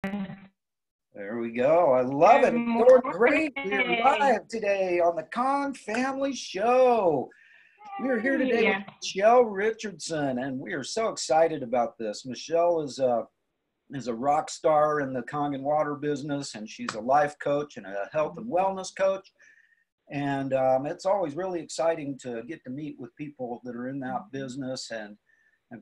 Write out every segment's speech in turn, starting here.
There we go. I love Good it. It's going great. We're morning. live today on the Con Family Show. We are here today with Hey. Michelle Richardson, and we are so excited about this. Michelle is a rock star in the Kangen water business, and she's a life coach and a health and wellness coach. And it's always really exciting to get to meet with people that are in that business and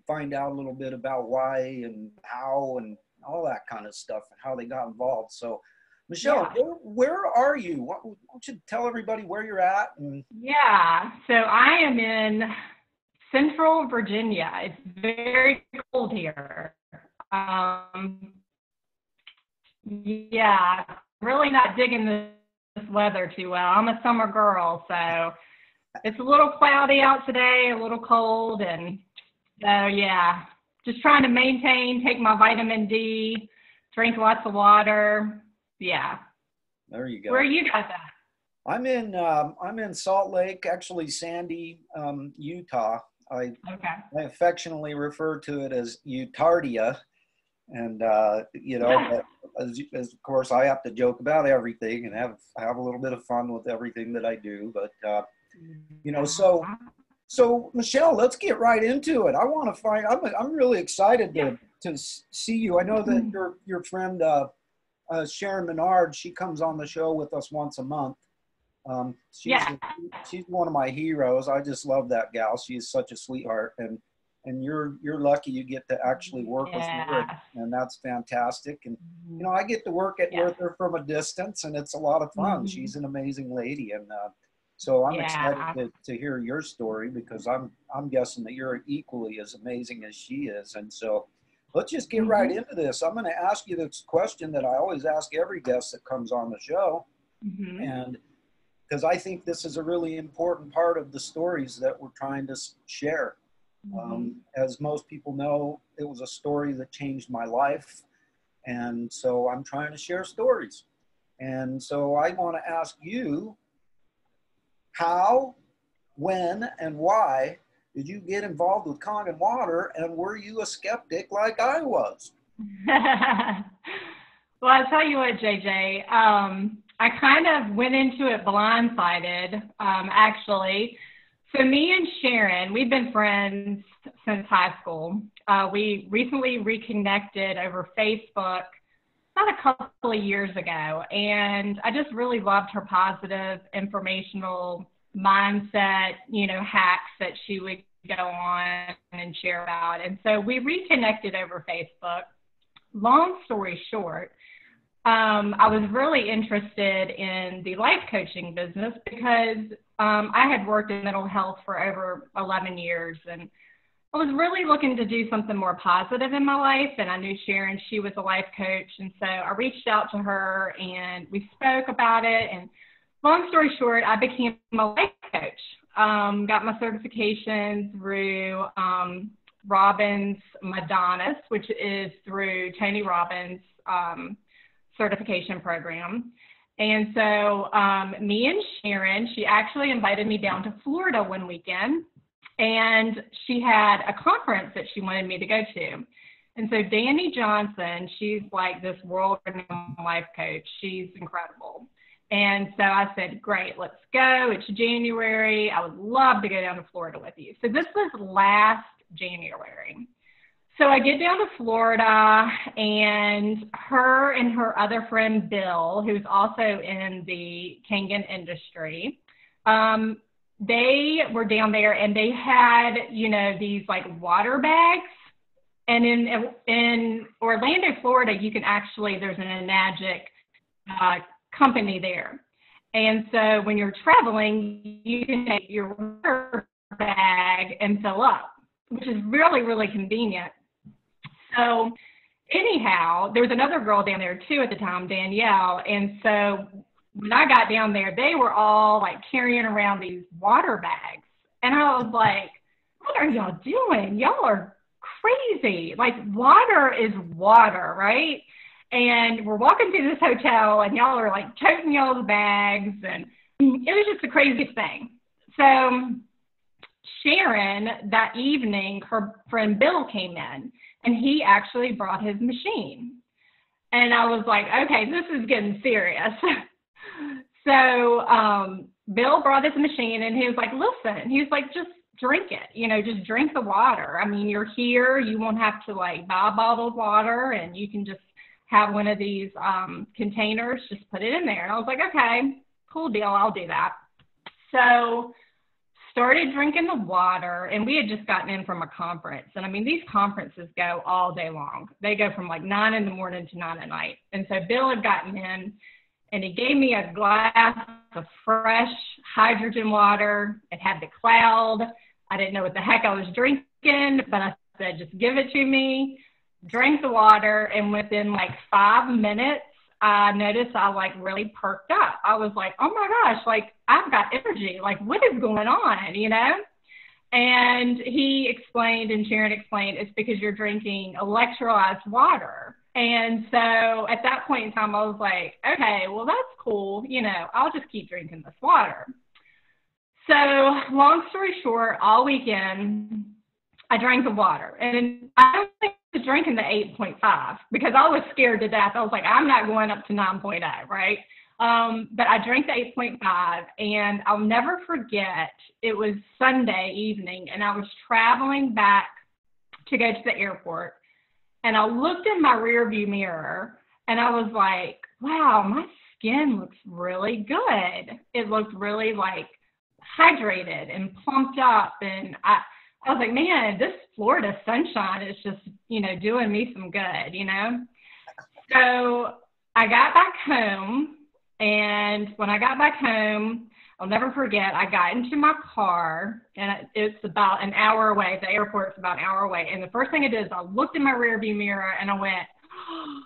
find out a little bit about why and how and all that kind of stuff and how they got involved. So, Michelle, Yeah. where are you? Why don't you tell everybody where you're at? And Yeah. So I am in Central Virginia. It's very cold here. Um, yeah, really not digging this weather too well. I'm a summer girl, so it's a little cloudy out today, a little cold, and so yeah, just trying to maintain, take my vitamin D, drink lots of water. Yeah. there you Where go. are you guys at? I'm in Salt Lake, actually Sandy, Utah. I Okay. I affectionately refer to it as Utardia, and but as of course I have to joke about everything and have a little bit of fun with everything that I do. But you know, so So Michelle, let's get right into it. I want to find. I'm really excited Yeah. to see you. I know that your friend Sharon Menard. She comes on the show with us once a month. Yeah. She's one of my heroes. I just love that gal. She is such a sweetheart, and you're lucky you get to actually work with her, Yeah. and that's fantastic. And I get to work Yeah. with her from a distance, and it's a lot of fun. Mhm. She's an amazing lady, and so I'm excited Yeah. to hear your story because I'm guessing that you're equally as amazing as she is. And so let's just get right Mhm. into this. I'm going to ask you this question that I always ask every guest that comes on the show, Mhm. and because I think this is a really important part of the stories that we're trying to share. Mhm. As most people know, it was a story that changed my life, and so I'm trying to share stories. And so I want to ask you, how, when, and why did you get involved with Kangen Water, and were you a skeptic like I was? Well, I'll tell you what, JJ. I kind of went into it blindsided, actually. So me and Sharon, we've been friends since high school. We recently reconnected over Facebook about a couple of years ago, and I just really loved her positive, informational mindset, hacks that she would go on and share about. And so we reconnected over Facebook. Long story short, I was really interested in the life coaching business because I had worked in mental health for over 11 years, and I was really looking to do something more positive in my life. And I knew Sharon, she was a life coach. And so I reached out to her and we spoke about it. And long story short, I became a life coach. Got my certification through Robbins Madonnas, which is through Tony Robbins' certification program. And so me and Sharon, she actually invited me down to Florida one weekend, and she had a conference that she wanted me to go to. And so Danny Johnson, she's like this world-renowned life coach. She's incredible. And so I said, great, let's go. It's January. I would love to go down to Florida with you. So this was last January. So I get down to Florida, and her other friend, Bill, who's also in the Kangen industry, they were down there, and they had, these like water bags. And in Orlando, Florida, you can actually, there's an Enagic company there. And so when you're traveling, you can take your water bag and fill up, which is really, really convenient. So anyhow, there was another girl down there too at the time, Danielle. And so when I got down there, they were all like carrying around these water bags. And I was like, what are y'all doing? Y'all are crazy. Like, water is water, right? And we're walking through this hotel, and y'all are like toting y'all's bags. And it was just the craziest thing. So Sharon, that evening, her friend Bill came in, and he actually brought his machine. And I was like, okay, this is getting serious. So Bill brought his machine and he was like, listen, he was like, just drink it, just drink the water. I mean, you're here, you won't have to like buy bottled water, and you can just have one of these containers, just put it in there. And I was like, okay, cool deal, I'll do that. So started drinking the water, and we had just gotten in from a conference. And I mean, these conferences go all day long. They go from like 9 in the morning to 9 at night. And so Bill had gotten in, and he gave me a glass of fresh hydrogen water. It had the cloud. I didn't know what the heck I was drinking, but I said, just give it to me. Drank the water, and within like 5 minutes, I noticed I like really perked up. I was like, oh my gosh, like I've got energy. Like, what is going on, And he explained, and Sharon explained, it's because you're drinking electrolyzed water. And so at that point in time, I was like, okay, well, that's cool. I'll just keep drinking this water. So long story short, all weekend, I drank the water. And I was drinking the 8.5 because I was scared to death. I was like, I'm not going up to 9.0, right? But I drank the 8.5, and I'll never forget, it was Sunday evening, and I was traveling back to go to the airport. And I looked in my rearview mirror, and I was like, wow, my skin looks really good. It looked really like hydrated and plumped up. And I was like, man, this Florida sunshine is just, doing me some good, So I got back home, and when I got back home, I'll never forget, I got into my car, and it's about an hour away. The airport's about an hour away. And the first thing I did is I looked in my rearview mirror, and I went, oh,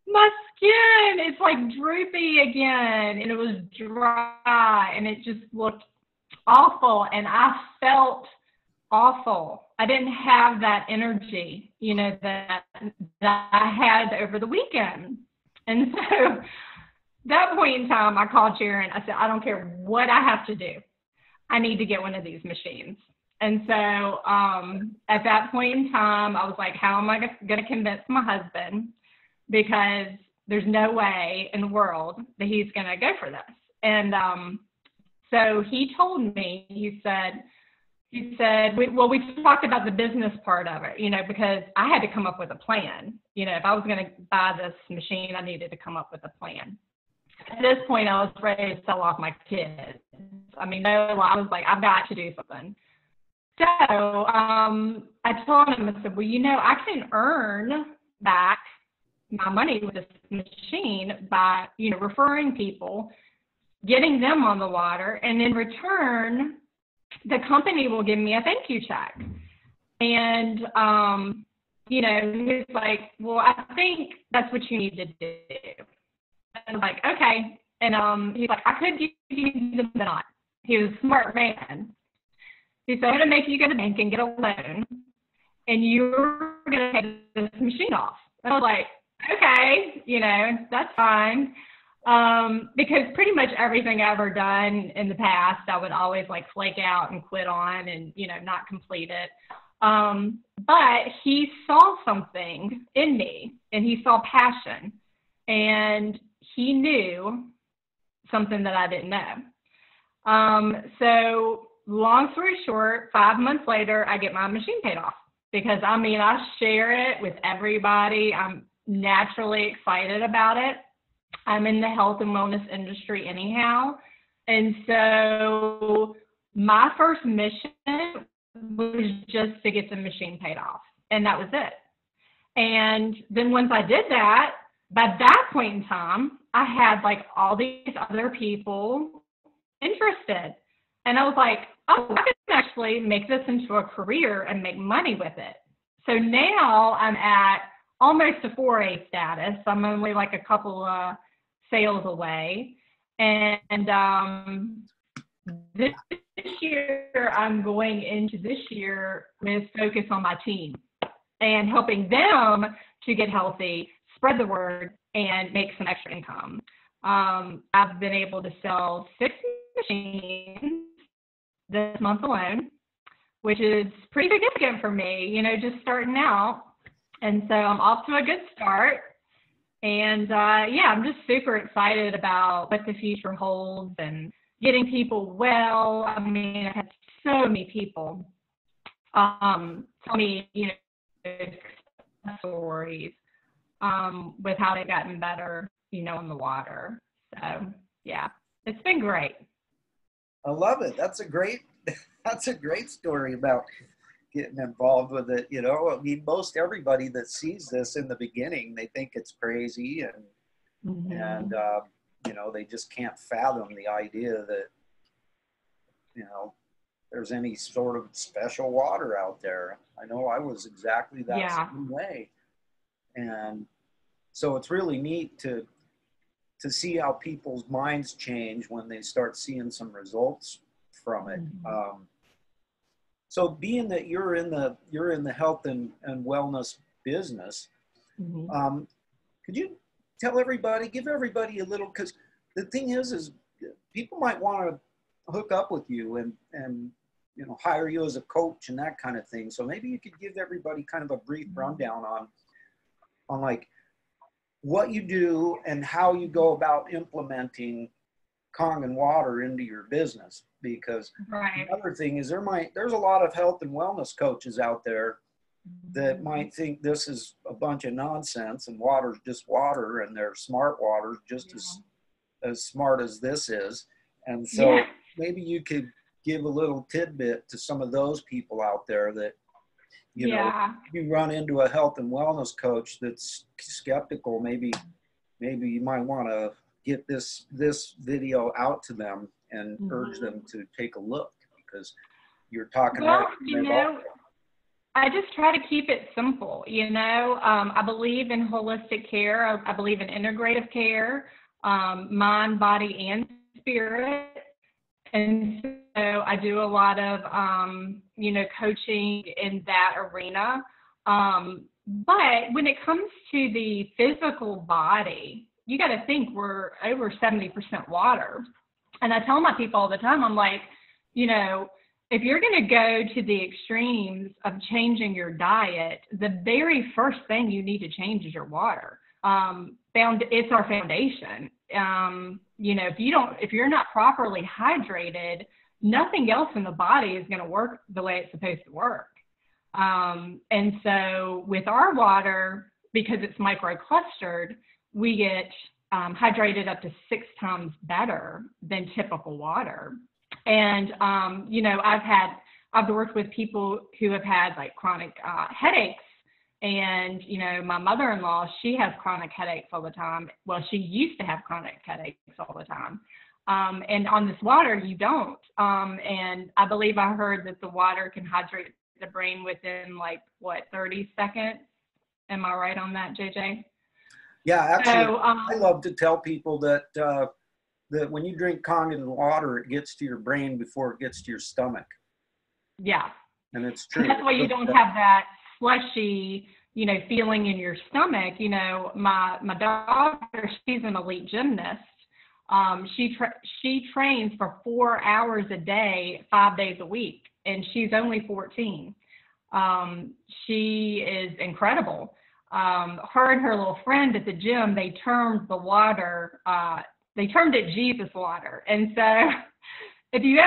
my skin, it's like droopy again. And it was dry, and it just looked awful. And I felt awful. I didn't have that energy, that I had over the weekend. And so that point in time, I called Sharon. I said, I don't care what I have to do. I need to get one of these machines. And so at that point in time, I was like, how am I going to convince my husband? Because there's no way in the world that he's going to go for this. And so he told me, he said, we talked about the business part of it, because I had to come up with a plan. If I was going to buy this machine, I needed to come up with a plan. At this point, I was ready to sell off my kids. I mean, I was like, I've got to do something. So I told him, I said, well, I can earn back my money with this machine by, referring people, getting them on the water, and in return, the company will give me a thank you check. And, he's like, well, I think that's what you need to do. And I'm like, okay. And he's like, I could give you the not. He was a smart man. He said, I'm going to make you go to the bank and get a loan, and you're going to take this machine off. And I was like, okay, that's fine. Because pretty much everything I ever done in the past, I would always like flake out and quit on and, not complete it. But he saw something in me, and he saw passion, and he knew something that I didn't know. So long story short, 5 months later, I get my machine paid off because I share it with everybody. I'm naturally excited about it. I'm in the health and wellness industry anyhow. And so my first mission was just to get the machine paid off. And that was it. And then once I did that, by that point in time, I had like all these other people interested. And I was like, oh, I can actually make this into a career and make money with it. So now I'm at almost a 4A status. I'm only like a couple of sales away. And this year, I'm going into this year with focus on my team and helping them to get healthy, spread the word, and make some extra income. I've been able to sell 6 machines this month alone, which is pretty significant for me, just starting out. And so I'm off to a good start. And yeah, I'm just super excited about what the future holds and getting people well. I mean, I had so many people tell me, you know, stories with how they've gotten better, you know, in the water. So yeah, it's been great. I love it. That's a great, that's a great story about getting involved with it. You know, I mean, most everybody that sees this in the beginning, they think it's crazy, and you know, they just can't fathom the idea that, you know, there's any sort of special water out there. I know I was exactly that Yeah. same way, and so it's really neat to see how people's minds change when they start seeing some results from it. So being that you're in the health and wellness business, could you tell everybody, give everybody a little, because the thing is people might want to hook up with you and you know, hire you as a coach and that kind of thing. So maybe you could give everybody kind of a brief rundown on like what you do and how you go about implementing Kangen water into your business. Because Right. the other thing is there's a lot of health and wellness coaches out there that might think this is a bunch of nonsense and water's just water and their smart water's just as smart as this is. And so Yeah. maybe you could give a little tidbit to some of those people out there that, you know, Yeah. you run into a health and wellness coach that's skeptical, maybe you might want to get this video out to them and urge them to take a look, because you're talking right Well, from you their know, ballpark. I just try to keep it simple. You know, I believe in holistic care. I believe in integrative care, mind, body, and spirit. And so I do a lot of, you know, coaching in that arena. But when it comes to the physical body, you got to think we're over 70% water. And I tell my people all the time, I'm like, you know, if you're going to go to the extremes of changing your diet, the very first thing you need to change is your water. It's our foundation. You know, if you're not properly hydrated, nothing else in the body is going to work the way it's supposed to work. And so with our water, because it's microclustered, we get hydrated up to 6 times better than typical water. And, you know, I've worked with people who have had like chronic headaches. And, you know, my mother-in-law, she has chronic headaches all the time. Well, she used to have chronic headaches all the time. And on this water, you don't. And I believe I heard that the water can hydrate the brain within like, 30 seconds? Am I right on that, JJ? Yeah, actually, So, I love to tell people that that when you drink Kangen water, it gets to your brain before it gets to your stomach. yeah. And it's true. That's why you don't have that slushy, you know, feeling in your stomach. You know, my daughter, she's an elite gymnast. She trains for 4 hours a day, 5 days a week, and she's only 14. She is incredible. Her and her little friend at the gym, they termed the water, they termed it Jesus water. And so if you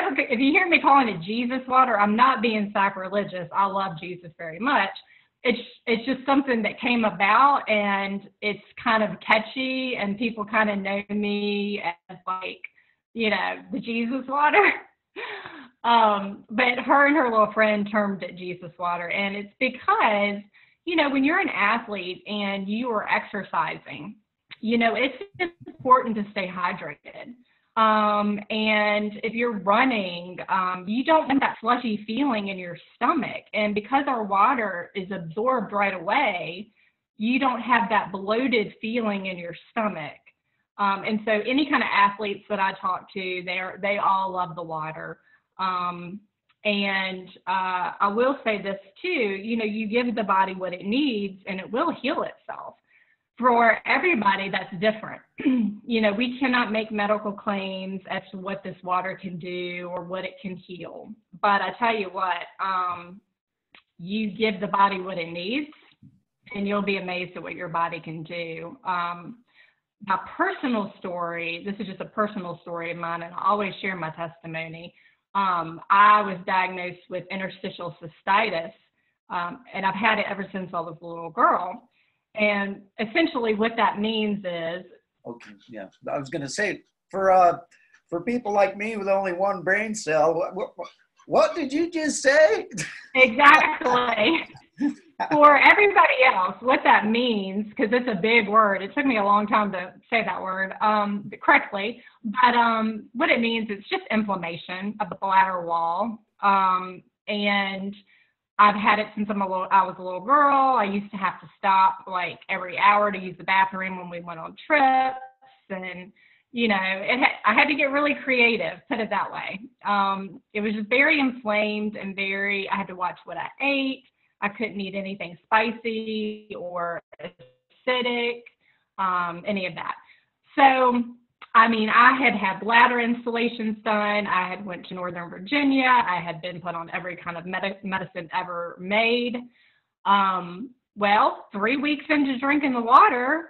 hear me calling it Jesus water, I'm not being sacrilegious. I love Jesus very much. It's just something that came about, and it's kind of catchy, and people kind of know me as like, you know, the Jesus water. But her and her little friend termed it Jesus water. And it's because, you know, when you're an athlete and you are exercising, you know, it's important to stay hydrated. And if you're running, you don't want that slushy feeling in your stomach. And because our water is absorbed right away, you don't have that bloated feeling in your stomach. And so any kind of athletes that I talk to, they all love the water. And I will say this too, you know, you give the body what it needs and it will heal itself. For everybody, that's different. You know, we cannot make medical claims as to what this water can do or what it can heal. But I tell you what, you give the body what it needs and you'll be amazed at what your body can do. My personal story, this is just a personal story of mine, and I always share my testimony. I was diagnosed with interstitial cystitis, and I've had it ever since I was a little girl. And essentially what that means is... Okay, yeah. I was going to say, for people like me with only one brain cell, what did you just say? Exactly. For everybody else, what that means, because it's a big word, it took me a long time to say that word correctly, but what it means is just inflammation of the bladder wall. And I've had it since I was a little girl. I used to have to stop like every hour to use the bathroom when we went on trips, and you know, I had to get really creative, put it that way. It was just very inflamed and I had to watch what I ate. I couldn't eat anything spicy or acidic, any of that. So, I mean, I had bladder installations done. I had went to Northern Virginia. I had been put on every kind of medicine ever made. Well, 3 weeks into drinking the water,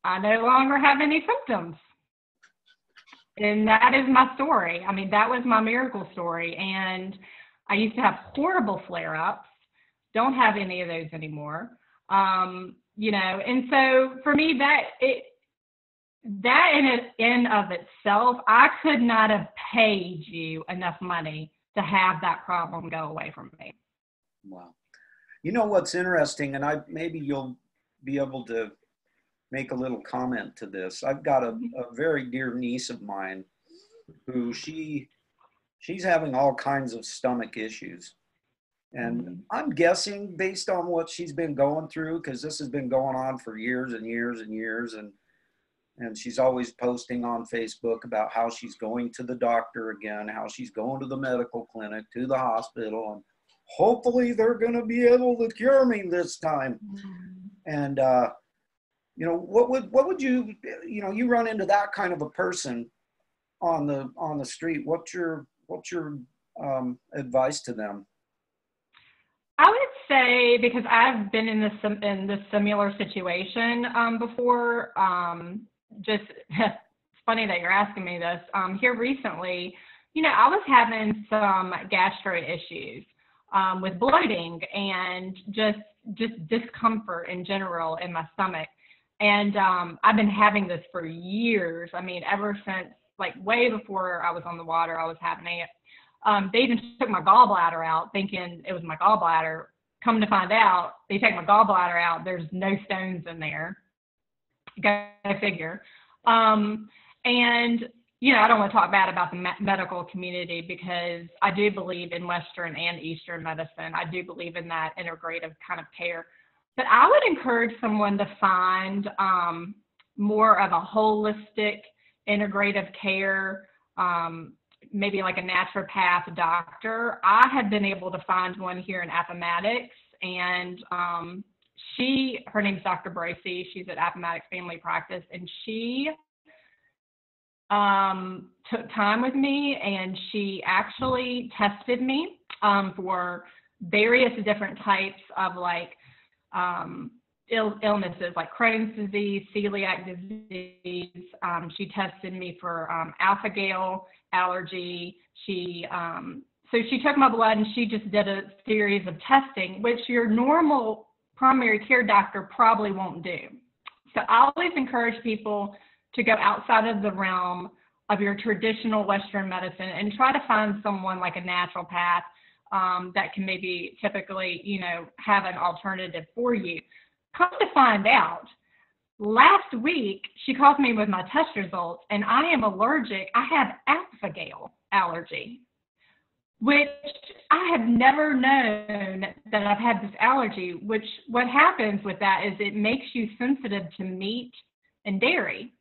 I no longer have any symptoms. And that is my story. I mean, that was my miracle story. And I used to have horrible flare-ups. Don't have any of those anymore. You know, and so for me, that in of itself, I could not have paid you enough money to have that problem go away from me. Wow. You know what's interesting, and maybe you'll be able to make a little comment to this. I've got a very dear niece of mine who she's having all kinds of stomach issues. And I'm guessing based on what she's been going through, because this has been going on for years and years and years, and she's always posting on Facebook about how she's going to the doctor again, how she's going to the medical clinic, to the hospital, and hopefully they're going to be able to cure me this time. And you know, what would you, you know, you run into that kind of a person on the street, what's your advice to them? I would say, because I've been in this similar situation before, just it's funny that you're asking me this. Here recently, you know, I was having some gastro issues with bloating and just discomfort in general in my stomach. And I've been having this for years. I mean, ever since, like, way before I was on the water, I was having it. They even took my gallbladder out thinking it was my gallbladder. Come to find out, they take my gallbladder out, there's no stones in there. Go figure. And, you know, I don't want to talk bad about the medical community, because I do believe in Western and Eastern medicine. I do believe in that integrative kind of care. But I would encourage someone to find more of a holistic, integrative care, maybe like a naturopath doctor. I have been able to find one here in Appomattox, and her name's Dr. Bracy. She's at Appomattox Family Practice, and she took time with me, and she actually tested me for various different types of like illnesses like Crohn's disease, celiac disease. She tested me for alpha-gal allergy. So she took my blood, and she just did a series of testing, which your normal primary care doctor probably won't do. So I always encourage people to go outside of the realm of your traditional Western medicine and try to find someone like a naturopath that can maybe typically, you know, have an alternative for you. Come to find out, last week she called me with my test results, and I am allergic. I have alpha-gal allergy, which I have never known that I've had this allergy, which what happens with that is it makes you sensitive to meat and dairy.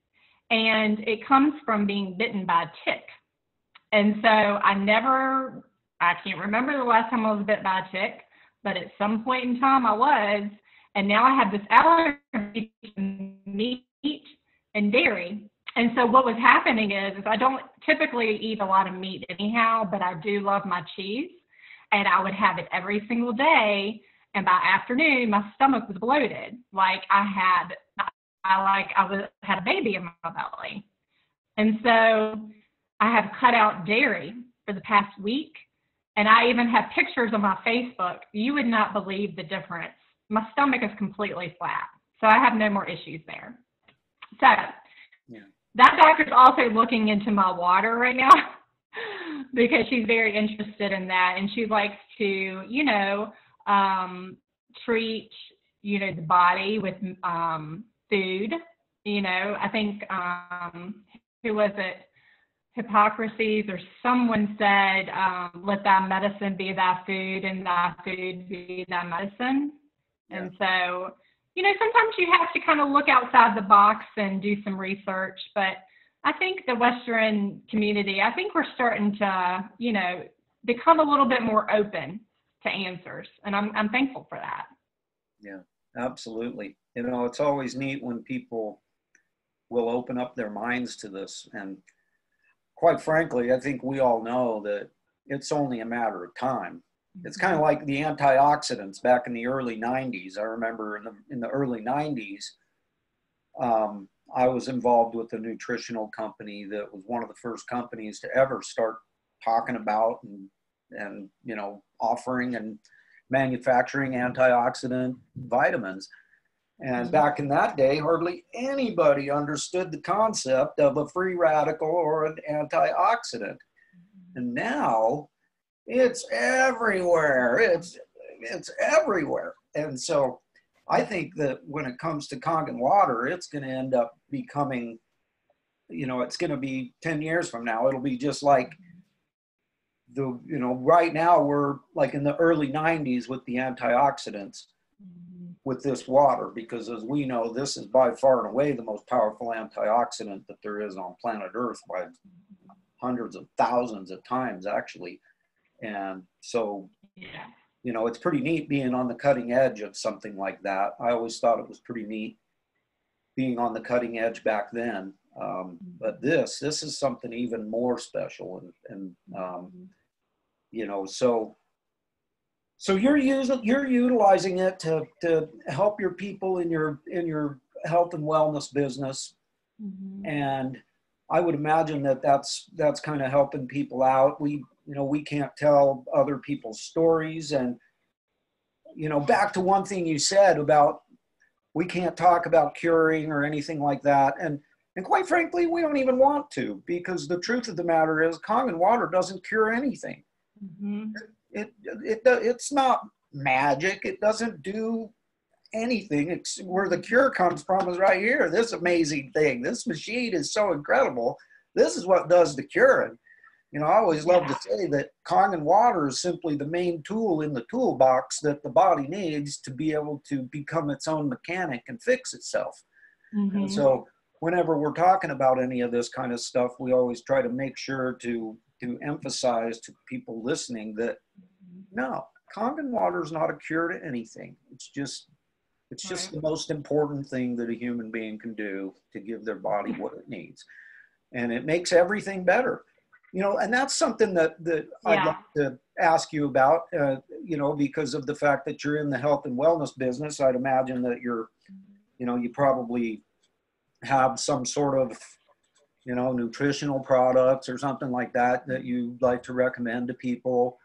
And it comes from being bitten by a tick. And so I can't remember the last time I was bit by a tick, but at some point in time I was, and now I have this allergy to meat and dairy. And so what was happening is I don't typically eat a lot of meat anyhow, but I do love my cheese, and I would have it every single day. And by afternoon, my stomach was bloated. Like I had a baby in my belly. And so I have cut out dairy for the past week. And I even have pictures on my Facebook. You would not believe the difference. My stomach is completely flat. So I have no more issues there. So that doctor's also looking into my water right now because she's very interested in that. And she likes to, treat, the body with food. I think, who was it? Hippocrates or someone said, let thy medicine be thy food and thy food be thy medicine. Yeah. And so, sometimes you have to kind of look outside the box and do some research. But I think the Western community, I think we're starting to, become a little bit more open to answers. And I'm thankful for that. Yeah, absolutely. It's always neat when people will open up their minds to this. And quite frankly, I think we all know that it's only a matter of time. It's kind of like the antioxidants back in the early 90s. I remember in the early 90s, I was involved with a nutritional company that was one of the first companies to ever start talking about and offering and manufacturing antioxidant vitamins. And back in that day, hardly anybody understood the concept of a free radical or an antioxidant. And now it's everywhere. It's everywhere. And so I think that when it comes to Kangen water, it's going to end up becoming, it's going to be 10 years from now. It'll be just like right now we're like in the early 90s with the antioxidants with this water, because as we know, this is by far and away the most powerful antioxidant that there is on planet Earth by hundreds of thousands of times, actually. And so, it's pretty neat being on the cutting edge of something like that. I always thought it was pretty neat being on the cutting edge back then. But this is something even more special. So you're utilizing it to help your people in your health and wellness business. And I would imagine that's kind of helping people out. We can't tell other people's stories. And, back to one thing you said about we can't talk about curing or anything like that. And quite frankly, we don't even want to, because the truth of the matter is Kangen water doesn't cure anything. It's not magic. It doesn't do anything. It's where the cure comes from is right here. This amazing thing. This machine is so incredible. This is what does the curing. I always love to say that Kangen water is simply the main tool in the toolbox that the body needs to be able to become its own mechanic and fix itself. And so whenever we're talking about any of this kind of stuff, we always try to make sure to emphasize to people listening that no, Kangen water is not a cure to anything. It's just the most important thing that a human being can do to give their body what it needs. And it makes everything better. And that's something that I'd like to ask you about, because of the fact that you're in the health and wellness business. I'd imagine that you probably have some sort of, nutritional products or something like that you'd like to recommend to people.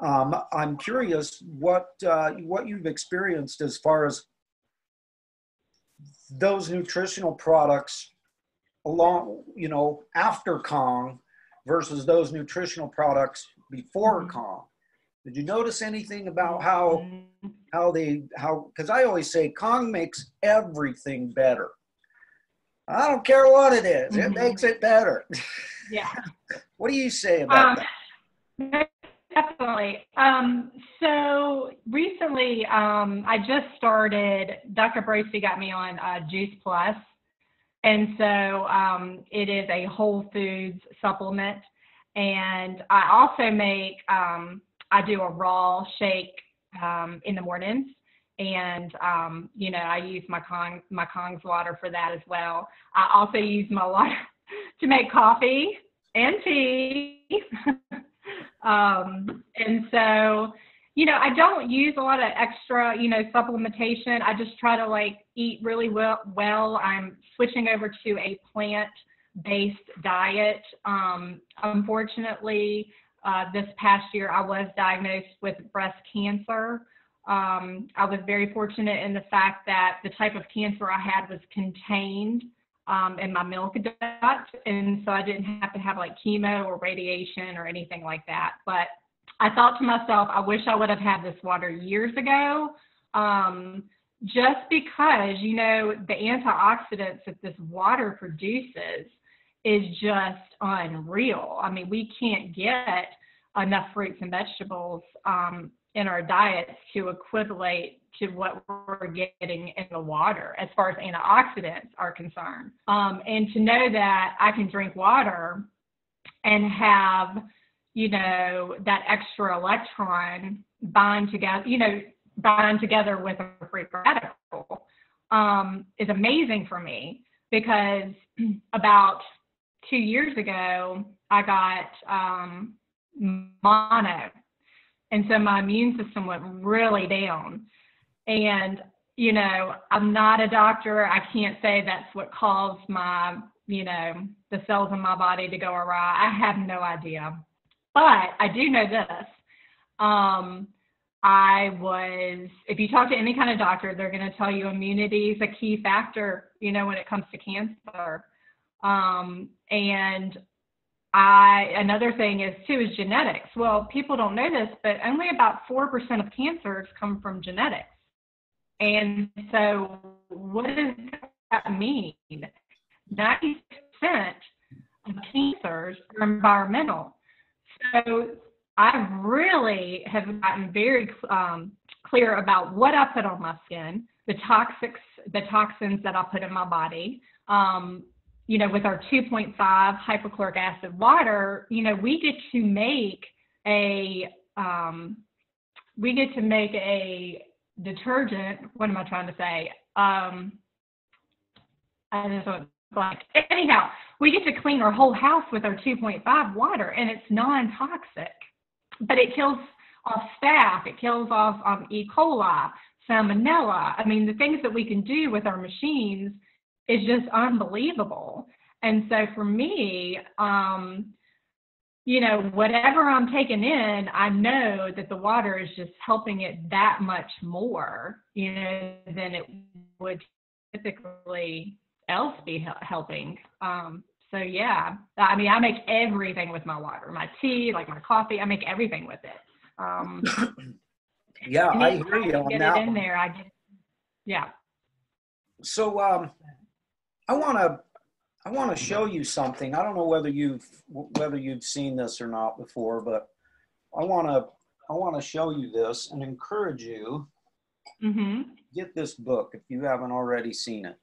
I'm curious what you've experienced as far as those nutritional products after Kong versus those nutritional products before Kong. Did you notice anything about because I always say Kong makes everything better. I don't care what it is. It makes it better. Yeah. What do you say about that? Definitely. So recently, I just started, Dr. Bracey got me on Juice Plus. And so it is a whole foods supplement. And I also make, I do a raw shake in the mornings. And, I use my Kong's water for that as well. I also use my water to make coffee and tea. And so I don't use a lot of extra, supplementation. I just try to like eat really well. I'm switching over to a plant-based diet. Unfortunately, this past year I was diagnosed with breast cancer. I was very fortunate in the fact that the type of cancer I had was contained in my milk duct, and so I didn't have to have like chemo or radiation or anything like that. But I thought to myself, I wish I would have had this water years ago, just because, the antioxidants that this water produces is just unreal. I mean, we can't get enough fruits and vegetables in our diets to equivalent to what we're getting in the water as far as antioxidants are concerned. And to know that I can drink water and have, that extra electron bind together with a free radical is amazing for me, because about 2 years ago, I got mono. And so my immune system went really down. And, I'm not a doctor. I can't say that's what caused my, the cells in my body to go awry. I have no idea. But I do know this. If you talk to any kind of doctor, they're going to tell you immunity is a key factor, when it comes to cancer. And another thing is genetics. Well, people don't know this, but only about 4% of cancers come from genetics. And so what does that mean? 90% of cancers are environmental. So I really have gotten very clear about what I put on my skin, the toxins that I put in my body. With our 2.5 hypochloric acid water, we get to make a detergent. What am I trying to say? I just don't like. Anyhow, we get to clean our whole house with our 2.5 water, and it's non-toxic. But it kills off staph. It kills off E. coli, salmonella. I mean, the things that we can do with our machines is just unbelievable. And so for me, whatever I'm taking in, I know that the water is just helping it that much more, than it would typically else be helping. So yeah, I mean, I make everything with my water, my tea, like my coffee, I make everything with it. Yeah, I hear you on that. Get it in there. Yeah. So I want to show you something. I don't know whether you've seen this or not before, but I want to show you this and encourage you. Get this book if you haven't already seen it.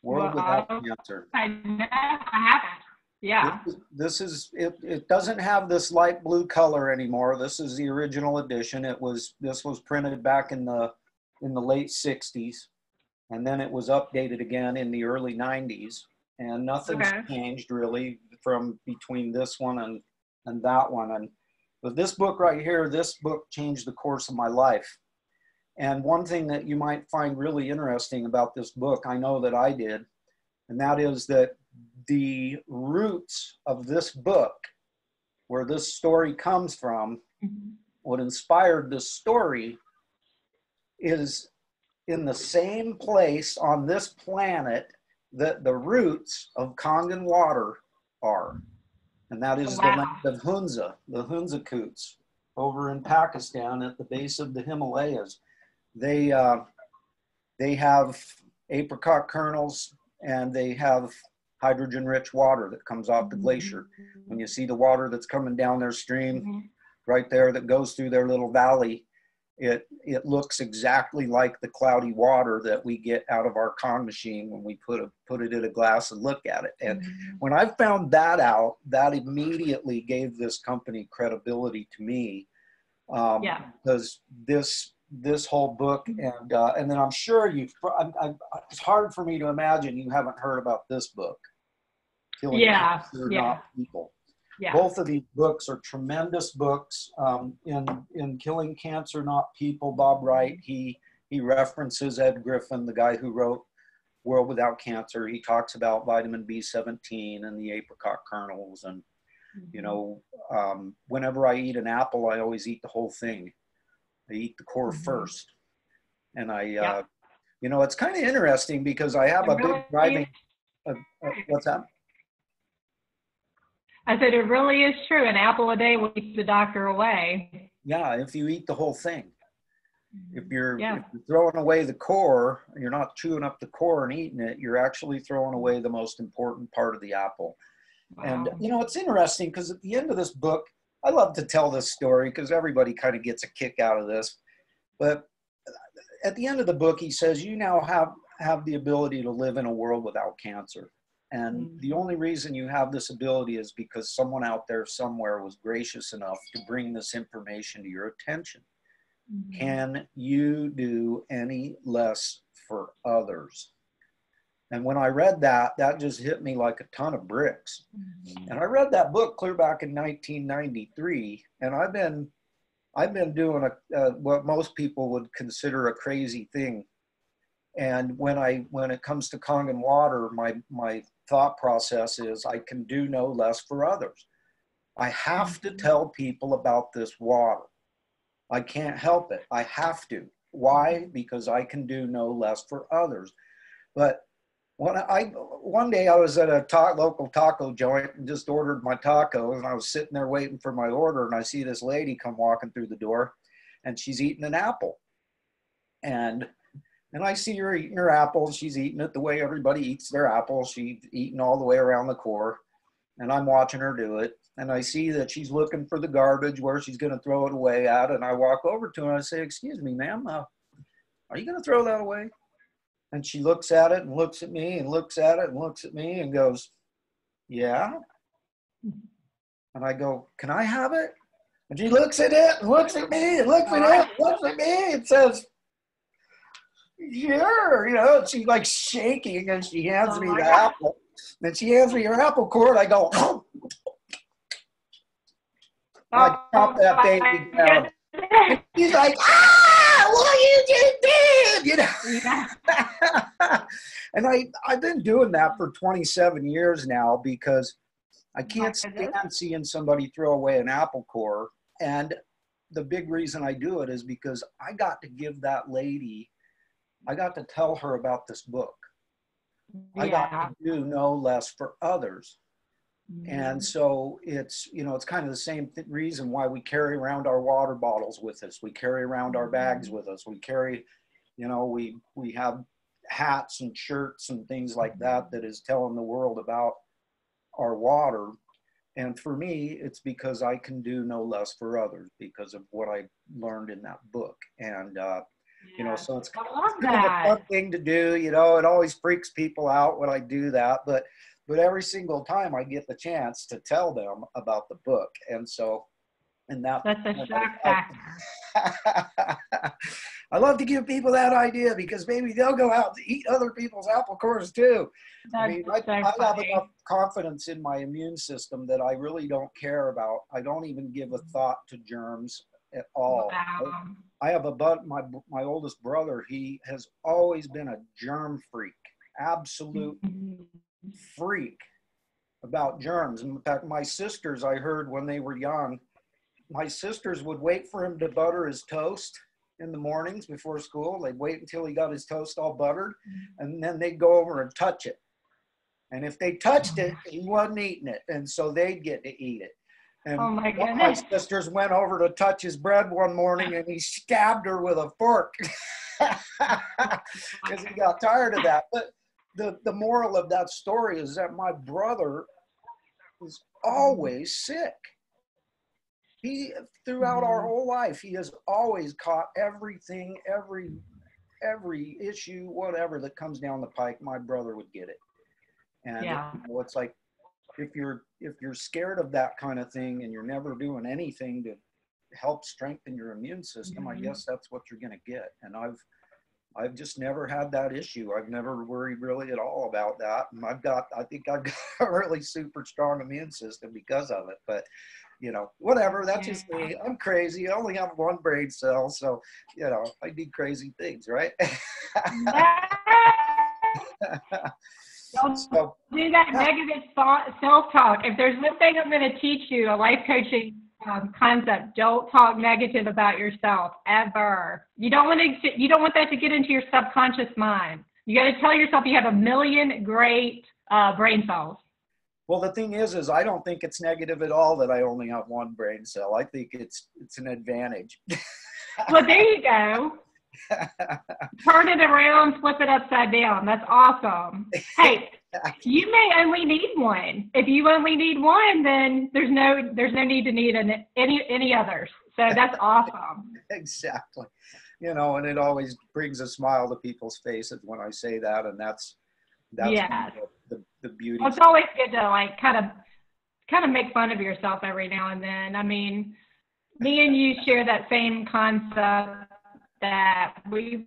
World Without Cancer. I know, I haven't. Yeah. This is it doesn't have this light blue color anymore. This is the original edition. This was printed back in the late 60s. And then it was updated again in the early 90s. And nothing's changed really from between this one and that one. But this book right here, this book changed the course of my life. And one thing that you might find really interesting about this book, I know that I did, and that is that the roots of this book, where this story comes from, what inspired this story is in the same place on this planet that the roots of Kangen water are. And that is the land of Hunza, the Hunza Koots, over in Pakistan at the base of the Himalayas. They have apricot kernels, and they have hydrogen-rich water that comes off the glacier. When you see the water that's coming down their stream, right there, that goes through their little valley, it looks exactly like the cloudy water that we get out of our con machine when we put it in a glass and look at it. And when I found that out, that immediately gave this company credibility to me, because this whole book, and then I'm sure it's hard for me to imagine you haven't heard about this book, Killing Cancer, Not People. Yeah. Both of these books are tremendous books. In Killing Cancer, Not People, Bob Wright, he references Ed Griffin, the guy who wrote World Without Cancer. He talks about vitamin B17 and the apricot kernels. And, you know, whenever I eat an apple, I always eat the whole thing. I eat the core first. And you know, it's kind of interesting because I have a big driving, what's that? I said, it really is true. An apple a day will keep the doctor away. Yeah, if you eat the whole thing. If you're Yeah. throwing away the core, you're not chewing up the core and eating it, you're actually throwing away the most important part of the apple. Wow. And, you know, it's interesting because at the end of this book, I love to tell this story because everybody kind of gets a kick out of this. But at the end of the book, he says, you now have the ability to live in a world without cancer. And the only reason you have this ability is because someone out there somewhere was gracious enough to bring this information to your attention. Can you do any less for others? And when I read that, that just hit me like a ton of bricks. And I read that book clear back in 1993, and I've been doing what most people would consider a crazy thing. And when it comes to Kangen water, my thought process is I can do no less for others. I have to tell people about this water. I can't help it. I have to. Why? Because I can do no less for others. But one day I was at a local taco joint and just ordered my tacos, and I was sitting there waiting for my order, and I see this lady come walking through the door, and she's eating an apple. And I see her eating her apple. She's eating it the way everybody eats their apple. She's eating all the way around the core, and I'm watching her do it. And I see that she's looking for the garbage where she's going to throw it away at. And I walk over to her and I say, "Excuse me, ma'am, are you going to throw that away?" And she looks at it and looks at me and looks at it and looks at me and goes, "Yeah." And I go, "Can I have it?" And she looks at it and looks at me and looks at it and looks at me and says, "Sure." You know, she's like shaking, and she hands me the apple. And she hands me her apple core, and I go, "Oh." I chop that baby down. And she's like, "Ah, what you just did," you know. And I've been doing that for 27 years now because I can't stand seeing somebody throw away an apple core. And the big reason I do it is because I got to give that lady, I got to tell her about this book. I got to do no less for others. And so it's, you know, it's kind of the same reason why we carry around our water bottles with us. We carry around our bags with us. We carry, you know, we have hats and shirts and things like that is telling the world about our water. And for me, it's because I can do no less for others because of what I learned in that book. And, you know, so it's kind of a fun thing to do. You know, it always freaks people out when I do that, but every single time I get the chance to tell them about the book. And so, that's a shock factor. I love to give people that idea because maybe they'll go out to eat other people's apple cores too. I mean, I have enough confidence in my immune system that I really don't care about. I don't even give a thought to germs at all. Wow. I have my oldest brother. He has always been a germ freak, absolute freak about germs. In fact, my sisters, I heard when they were young, my sisters would wait for him to butter his toast in the mornings before school. They'd wait until he got his toast all buttered, and then they'd go over and touch it. And if they touched it, he wasn't eating it, and so they'd get to eat it. And oh my one of my sisters went over to touch his bread one morning, and he stabbed her with a fork because he got tired of that. But the moral of that story is that my brother is always sick. He, throughout our whole life, he has always caught everything, every issue, whatever that comes down the pike, my brother would get it. And you know, it's like, if you're scared of that kind of thing and you're never doing anything to help strengthen your immune system, I guess that's what you're going to get. And I've just never had that issue. I've never worried really at all about that. And I think I've got a really super strong immune system because of it. But, you know, whatever, that's just me. I'm crazy. I only have one brain cell. So, you know, I do crazy things, right? Don't So, do that negative self-talk. If there's one thing I'm going to teach you, a life coaching concept, don't talk negative about yourself ever. You don't want that to get into your subconscious mind. You got to tell yourself you have a million great brain cells. well, the thing is I don't think it's negative at all that I only have one brain cell. I think it's an advantage. Well, there you go. Turn it around, flip it upside down. That's awesome. Hey, you may only need one. If you only need one, then there's no need to need any others. So that's awesome. Exactly. You know, and it always brings a smile to people's faces when I say that, and that's yes. the beauty. Well, it's always good to like kind of make fun of yourself every now and then. I mean, me and you share that same concept that we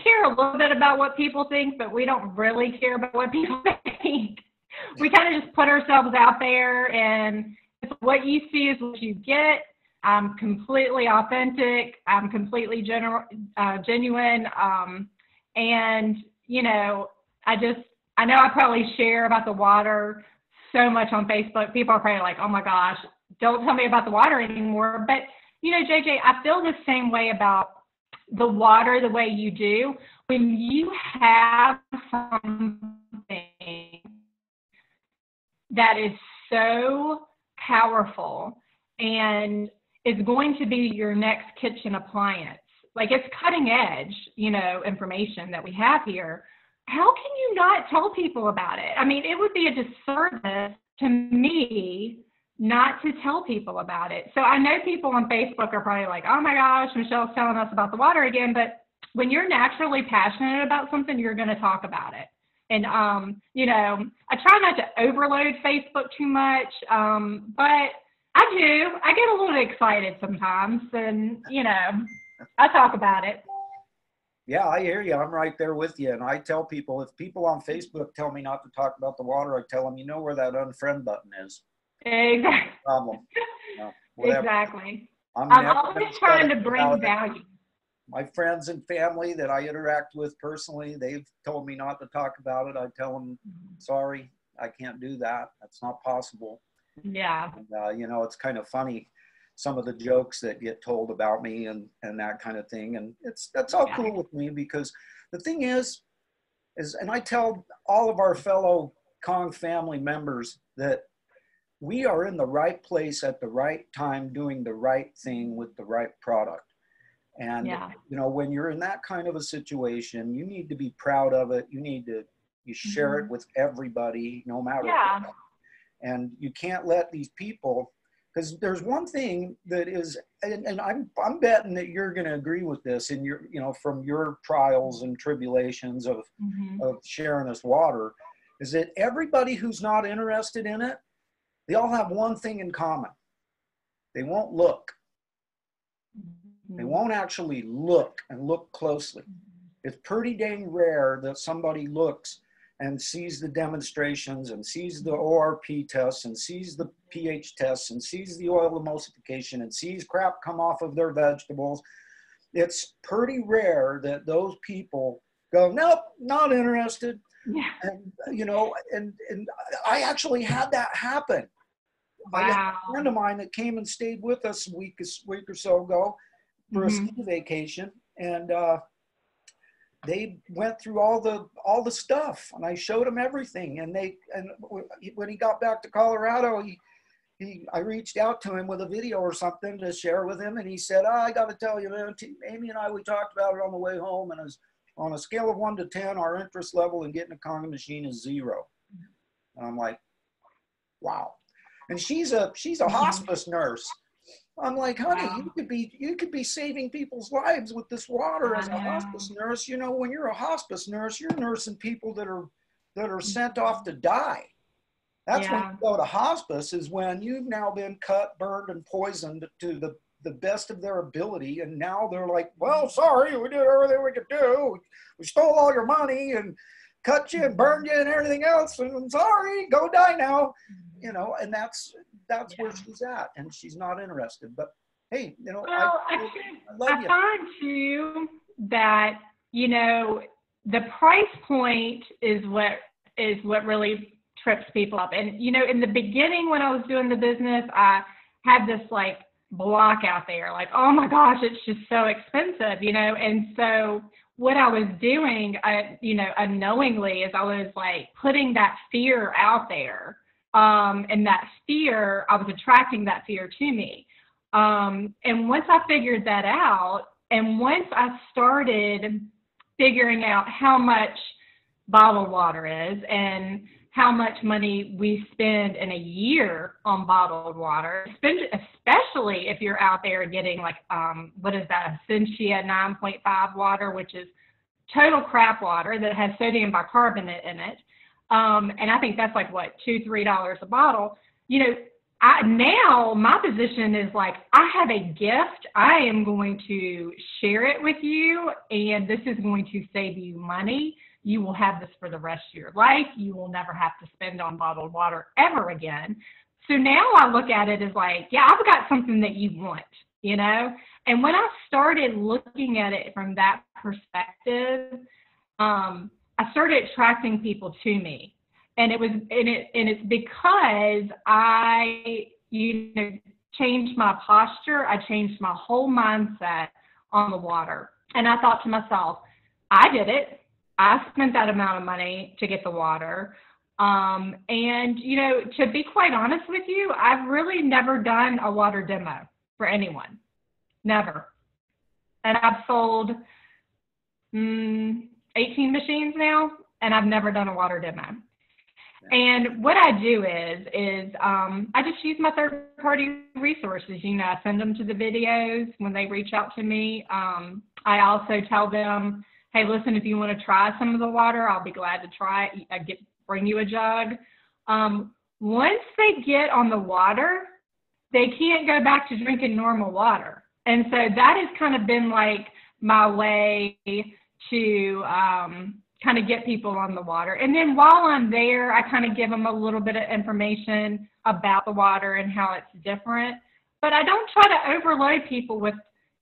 care a little bit about what people think, but we don't really care about what people think. We kind of just put ourselves out there, and what you see is what you get. I'm completely authentic. I'm completely genuine. And, you know, I know I probably share about the water so much on Facebook. People are probably like, oh my gosh, don't tell me about the water anymore. But, you know, JJ, I feel the same way about the water the way you do. When you have something that is so powerful and is going to be your next kitchen appliance, like it's cutting edge, you know, information that we have here, how can you not tell people about it? I mean, it would be a disservice to me not to tell people about it. So I know people on Facebook are probably like, oh my gosh, Michelle's telling us about the water again. But when you're naturally passionate about something, you're going to talk about it. And, you know, I try not to overload Facebook too much, but I get a little excited sometimes, and, you know, I talk about it. Yeah, I hear you. I'm right there with you. And I tell people, if people on Facebook tell me not to talk about the water, I tell them, you know where that unfriend button is. Exactly. Problem. Exactly. I'm always trying to bring value. My friends and family that I interact with personally, they've told me not to talk about it. I tell them, sorry, I can't do that. That's not possible. Yeah. And, you know, it's kind of funny, some of the jokes that get told about me and that kind of thing. And that's all cool with me, because the thing is, and I tell all of our fellow Kong family members that we are in the right place at the right time, doing the right thing with the right product. And, you know, when you're in that kind of a situation, you need to be proud of it. You share it with everybody, no matter what. And you can't let these people, because there's one thing that is, and I'm betting that you're going to agree with this in your, you know, from your trials and tribulations of sharing this water, is that everybody who's not interested in it, they all have one thing in common. They won't look. They won't actually look and look closely. It's pretty dang rare that somebody looks and sees the demonstrations and sees the ORP tests and sees the pH tests and sees the oil emulsification and sees crap come off of their vegetables. It's pretty rare that those people go, nope, not interested. Yeah. And, you know, and I actually had that happen. Wow. I had a friend of mine that came and stayed with us a week or so ago for a ski vacation, and they went through all the stuff, and I showed him everything. And when he got back to Colorado, I reached out to him with a video or something to share with him, and he said, I got to tell you, man, Amy and I, we talked about it on the way home, and as on a scale of 1 to 10, our interest level in getting a Kangen machine is 0. And I'm like, wow. And she's a hospice nurse. I'm like, honey, you could be saving people's lives with this water as a hospice nurse. You know, when you're a hospice nurse, you're nursing people that are sent off to die. That's when you go to hospice, is when you've now been cut, burned, and poisoned to the the best of their ability. And now they're like, well, sorry, we did everything we could do. We stole all your money and cut you and burned you and everything else. And I'm sorry, go die now. You know, and that's where she's at, and she's not interested. But hey, you know, well, I love you. find too that, you know, the price point is what really trips people up. And, you know, in the beginning when I was doing the business, I had this like block out there, like, oh my gosh, it's just so expensive, you know? And so what I was doing, you know, unknowingly, is I was like putting that fear out there. And that fear, I was attracting that fear to me. And once I figured that out, and once I started figuring out how much bottled water is and how much money we spend in a year on bottled water, especially if you're out there getting like, what is that, Essentia 9.5 water, which is total crap water that has sodium bicarbonate in it. And I think that's like, what, $2, $3 a bottle. You know, now my position is like, I have a gift. I am going to share it with you, and this is going to save you money. You will have this for the rest of your life. You will never have to spend on bottled water ever again. So now I look at it as like, yeah, I've got something that you want, you know? And when I started looking at it from that perspective, I started attracting people to me. And it's because I, you know, changed my posture. I changed my whole mindset on the water. And I thought to myself, I did it. I spent that amount of money to get the water. And, you know, to be quite honest with you, I've really never done a water demo for anyone. Never. And I've sold 18 machines now, and I've never done a water demo. And what I do is I just use my third-party resources. You know, I send them to the videos when they reach out to me. I also tell them, hey, listen, if you want to try some of the water, I'll be glad to try it. Bring you a jug. Once they get on the water, they can't go back to drinking normal water. And so that has kind of been like my way to kind of get people on the water. And then while I'm there, I kind of give them a little bit of information about the water and how it's different. But I don't try to overload people with,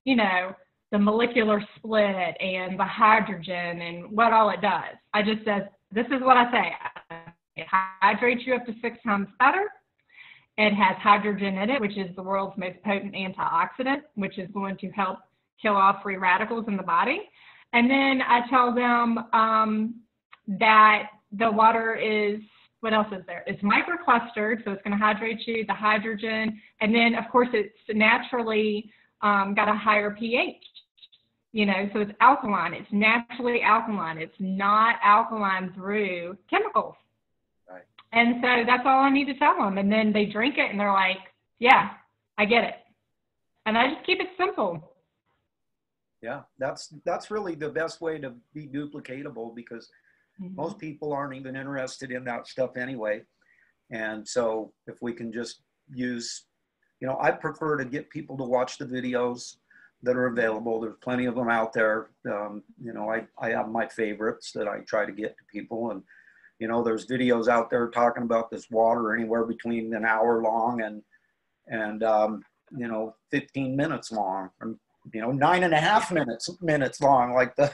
you know, the molecular split and the hydrogen and what all it does. I just says, this is what I say. It hydrates you up to 6 times better. It has hydrogen in it, which is the world's most potent antioxidant, which is going to help kill off free radicals in the body. And then I tell them that the water is, what else is there? It's microclustered, so it's going to hydrate you, the hydrogen. And then, of course, it's naturally got a higher pH. You know, so it's alkaline. It's naturally alkaline. It's not alkaline through chemicals. Right. And so that's all I need to tell them. And then they drink it and they're like, yeah, I get it. And I just keep it simple. Yeah, that's really the best way to be duplicatable, because most people aren't even interested in that stuff anyway. And so if we can just use, you know, I prefer to get people to watch the videos that are available. There's plenty of them out there. You know, I have my favorites that I try to get to people. And, you know, there's videos out there talking about this water anywhere between an hour long and you know, 15 minutes long, or, you know, 9.5 minutes long, like the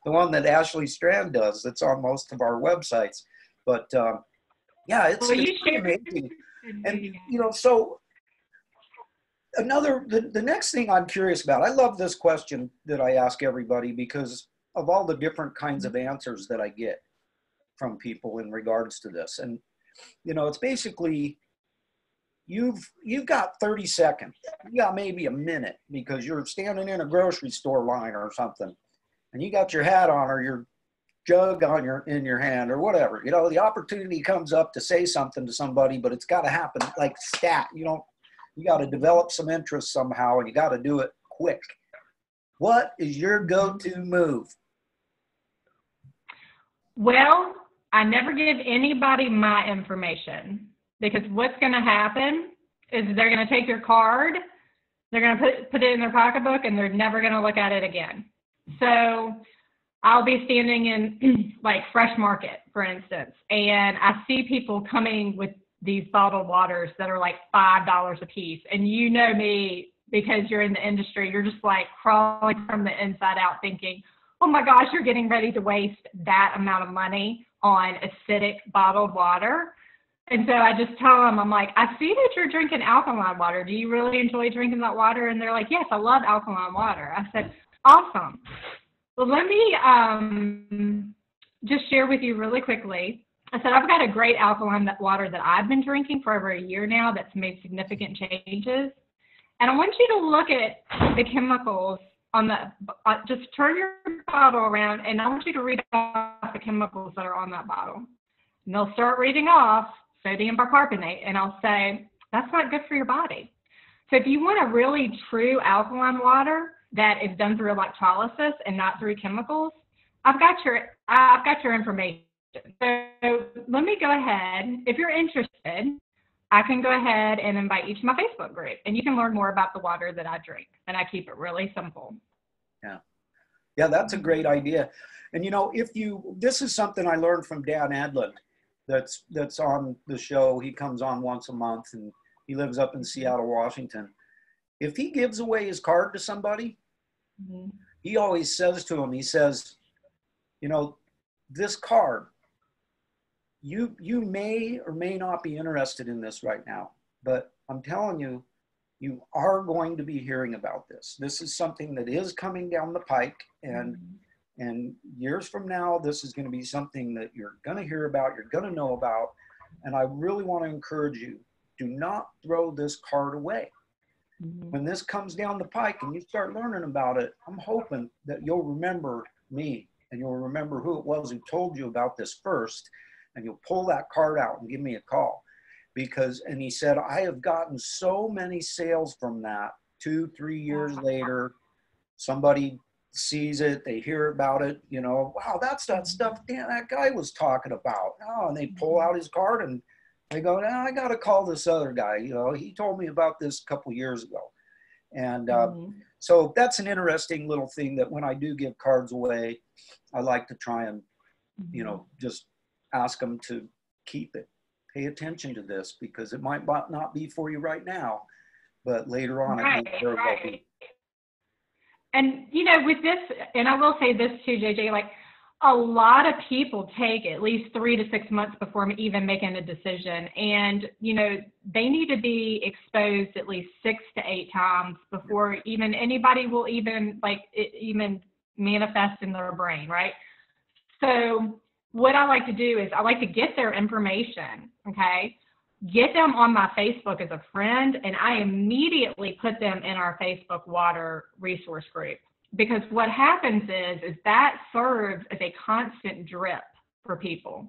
one that Ashley Strand does. That's on most of our websites. But yeah, it's pretty amazing. And, you know, so the next thing I'm curious about, I love this question that I ask everybody because of all the different kinds of answers that I get from people in regards to this. And, you know, it's basically, you've got 30 seconds, you got maybe a minute, because you're standing in a grocery store line or something, and you got your hat on or your jug in your hand or whatever. You know, the opportunity comes up to say something to somebody, but it's got to happen like stat. You got to develop some interest somehow, and you got to do it quick. What is your go-to move? Well, I never give anybody my information, because what's going to happen is they're going to take your card They're going to put it in their pocketbook, and they're never going to look at it again. So I'll be standing in like Fresh Market, for instance, and I see people coming with these bottled waters that are like $5 a piece. And you know me, because you're in the industry, you're just like crawling from the inside out thinking, oh my gosh, you're getting ready to waste that amount of money on acidic bottled water. And so I just tell them, I'm like, I see that you're drinking alkaline water. Do you really enjoy drinking that water? And they're like, yes, I love alkaline water. I said, awesome. Well, let me just share with you really quickly. I said, I've got a great alkaline water that I've been drinking for over a year now that's made significant changes. And I want you to look at the chemicals on the, just turn your bottle around, and I want you to read off the chemicals that are on that bottle. And they'll start reading off sodium bicarbonate, and I'll say, that's not good for your body. So if you want a really true alkaline water that is done through electrolysis and not through chemicals, I've got your information. So let me go ahead. If you're interested, I can go ahead and invite you to my Facebook group, and you can learn more about the water that I drink. And I keep it really simple. Yeah, that's a great idea. And this is something I learned from Dan Adland. That's on the show. He comes on once a month, and he lives up in Seattle, Washington. If he gives away his card to somebody, he always says to him, he says, this card, you may or may not be interested in this right now, but I'm telling you, you are going to be hearing about this. This is something that is coming down the pike, and years from now, this is going to be something that you're going to hear about, you're going to know about. And I really want to encourage you, do not throw this card away. When this comes down the pike and you start learning about it, I'm hoping that you'll remember me, and you'll remember who it was who told you about this first, and you'll pull that card out and give me a call. And he said, I have gotten so many sales from that 2-3 years later. Somebody sees it, they hear about it, wow, that's that stuff that guy was talking about. Oh, and they pull out his card and they go, I got to call this other guy. He told me about this a couple years ago. And so that's an interesting little thing, that when I do give cards away, I like to try and, just ask them to keep it. Pay attention to this, because it might not be for you right now, but later on it may very well be. And, with this, and I will say this too, JJ, like a lot of people take at least 3 to 6 months before even making a decision. And, they need to be exposed at least 6 to 8 times before even anybody will even manifest in their brain, right? So what I like to do is I like to get their information, okay? Get them on my Facebook as a friend, and I immediately put them in our Facebook water resource group. Because what happens is that serves as a constant drip for people.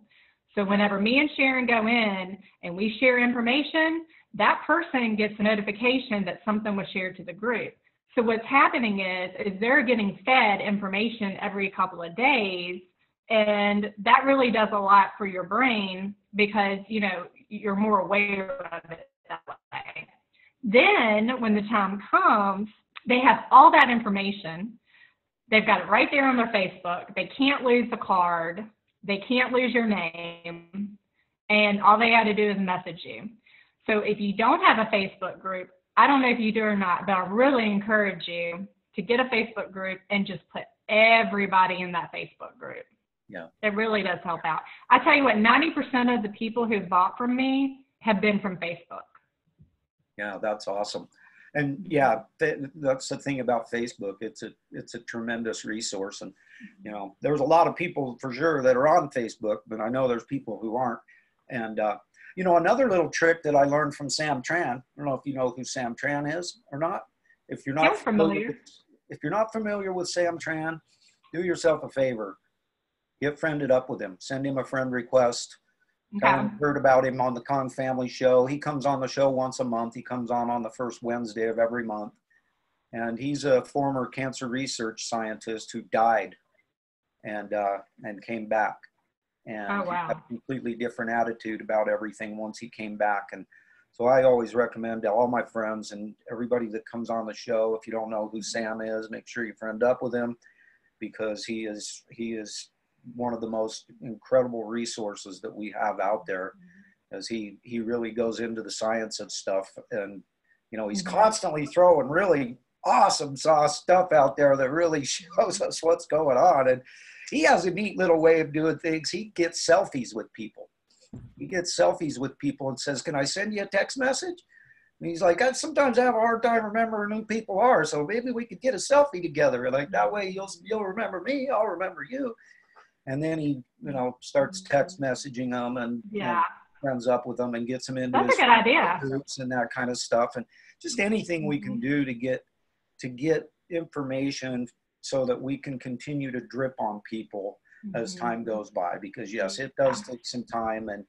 So whenever me and Sharon go in and we share information, that person gets a notification that something was shared to the group. So what's happening is they're getting fed information every couple of days, and that really does a lot for your brain, because, you're more aware of it that way. Then when the time comes, they have all that information. They've got it right there on their Facebook. They can't lose the card. They can't lose your name. And all they got to do is message you. So if you don't have a Facebook group, I don't know if you do or not, but I really encourage you to get a Facebook group and just put everybody in that Facebook group. Yeah. It really does help out. I tell you what, 90% of the people who've bought from me have been from Facebook. Yeah, that's awesome. And yeah, that's the thing about Facebook. It's a tremendous resource. And, there's a lot of people for sure that are on Facebook, but I know there's people who aren't. And, another little trick that I learned from Sam Tran, I don't know if you know who Sam Tran is or not. If you're not familiar with Sam Tran, do yourself a favor. Get friended up with him. Send him a friend request. Okay. Heard about him on the Kong Family Show. He comes on the show once a month. He comes on the first Wednesday of every month. And he's a former cancer research scientist who died and came back. And oh, wow. he had a completely different attitude about everything once he came back. And So I always recommend to all my friends and everybody that comes on the show, if you don't know who Sam is, make sure you friend up with him, because he is one of the most incredible resources that we have out there, as he really goes into the science of stuff. And, you know, he's constantly throwing really awesome stuff out there that really shows us what's going on. And he has a neat little way of doing things. He gets selfies with people. He gets selfies with people and says, "Can I send you a text message?" And he's like, sometimes I have a hard time remembering who people are, so maybe we could get a selfie together. Like that way you'll remember me, I'll remember you. And then he, you know, starts text messaging them and friends up with them and gets them into That's a good idea. groups and that kind of stuff. And just anything we can do to get information so that we can continue to drip on people as time goes by, because yes, it does take some time, and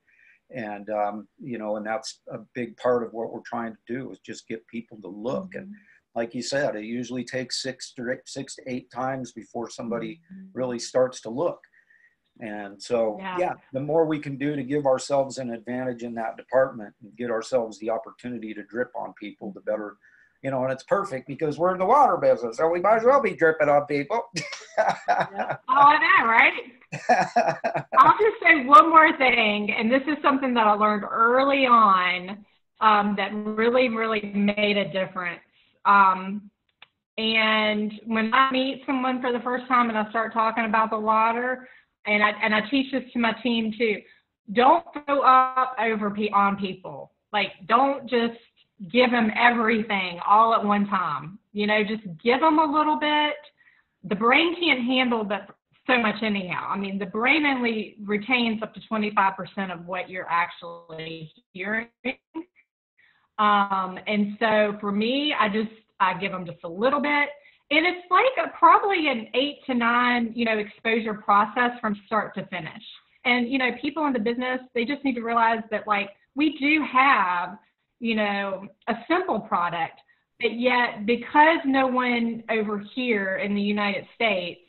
you know, and that's a big part of what we're trying to do, is just get people to look. And like you said, it usually takes 6 to 8 times before somebody really starts to look. And so, the more we can do to give ourselves an advantage in that department and get ourselves the opportunity to drip on people, the better. You know, and it's perfect because we're in the water business, so we might as well be dripping on people. Oh, I know, right? I'll just say one more thing, and this is something that I learned early on that really, really made a difference. And when I meet someone for the first time and I start talking about the water, and I teach this to my team too, don't throw up on people. Like, don't just give them everything all at one time. You know, just give them a little bit. The brain can't handle that so much anyhow. I mean, the brain only retains up to 25% of what you're actually hearing. And so for me, I give them just a little bit. And it's like probably an 8 to 9, you know, exposure process from start to finish. And, you know, people in the business, they just need to realize that, like, we do have, you know, a simple product, but yet because no one over here in the United States,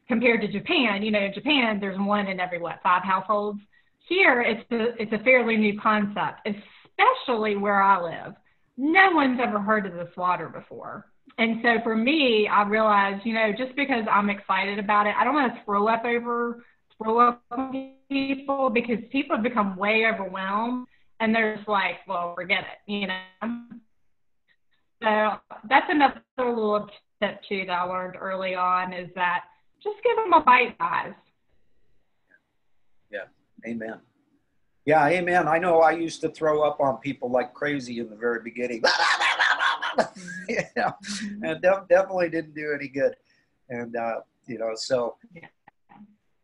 compared to Japan, you know, in Japan, there's 1 in every, 5 households. Here, it's a fairly new concept, especially where I live. No one's ever heard of this water before. And so for me, I realized, you know, just because I'm excited about it, I don't want to throw up on people, because people have become way overwhelmed. And they're just like, well, forget it, you know. So that's another little tip, too, that I learned early on, is that just give them a bite size. Yeah, amen. Yeah, amen. I know I used to throw up on people like crazy in the very beginning. You know, and definitely didn't do any good. And, you know, so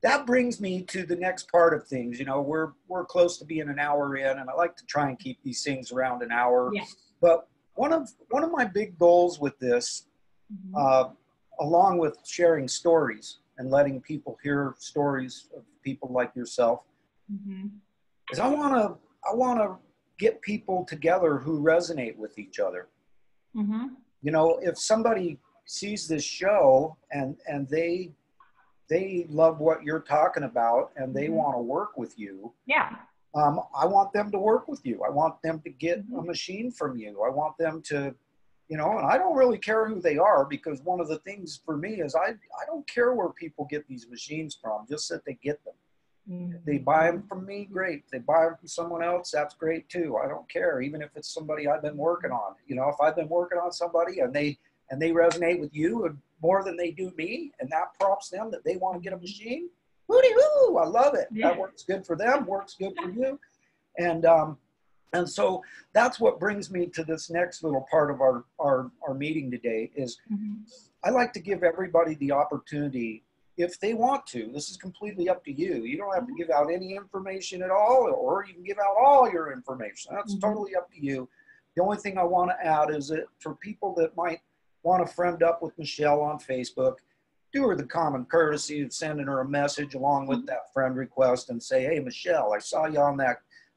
that brings me to the next part of things. You know, we're close to being an hour in, and I like to try and keep these things around an hour. Yeah. But one of my big goals with this, along with sharing stories and letting people hear stories of people like yourself, is I want to get people together who resonate with each other. You know, if somebody sees this show and they love what you're talking about and they want to work with you, I want them to work with you. I want them to get a machine from you. I want them to, you know, and I don't really care who they are, because one of the things for me is I don't care where people get these machines from, just that they get them. If they buy them from me, great. If they buy them from someone else, that's great too. I don't care, even if it's somebody I've been working on. You know, if I've been working on somebody and they resonate with you and more than they do me, and that prompts them that they want to get a machine, woo-dee-woo, I love it. That works good for them, works good for you. And so that's what brings me to this next little part of our meeting today is I like to give everybody the opportunity, if they want to. This is completely up to you. You don't have to give out any information at all, or you can give out all your information. That's totally up to you. The only thing I want to add is that for people that might want to friend up with Michelle on Facebook, do her the common courtesy of sending her a message along with that friend request and say, hey, Michelle, I saw you on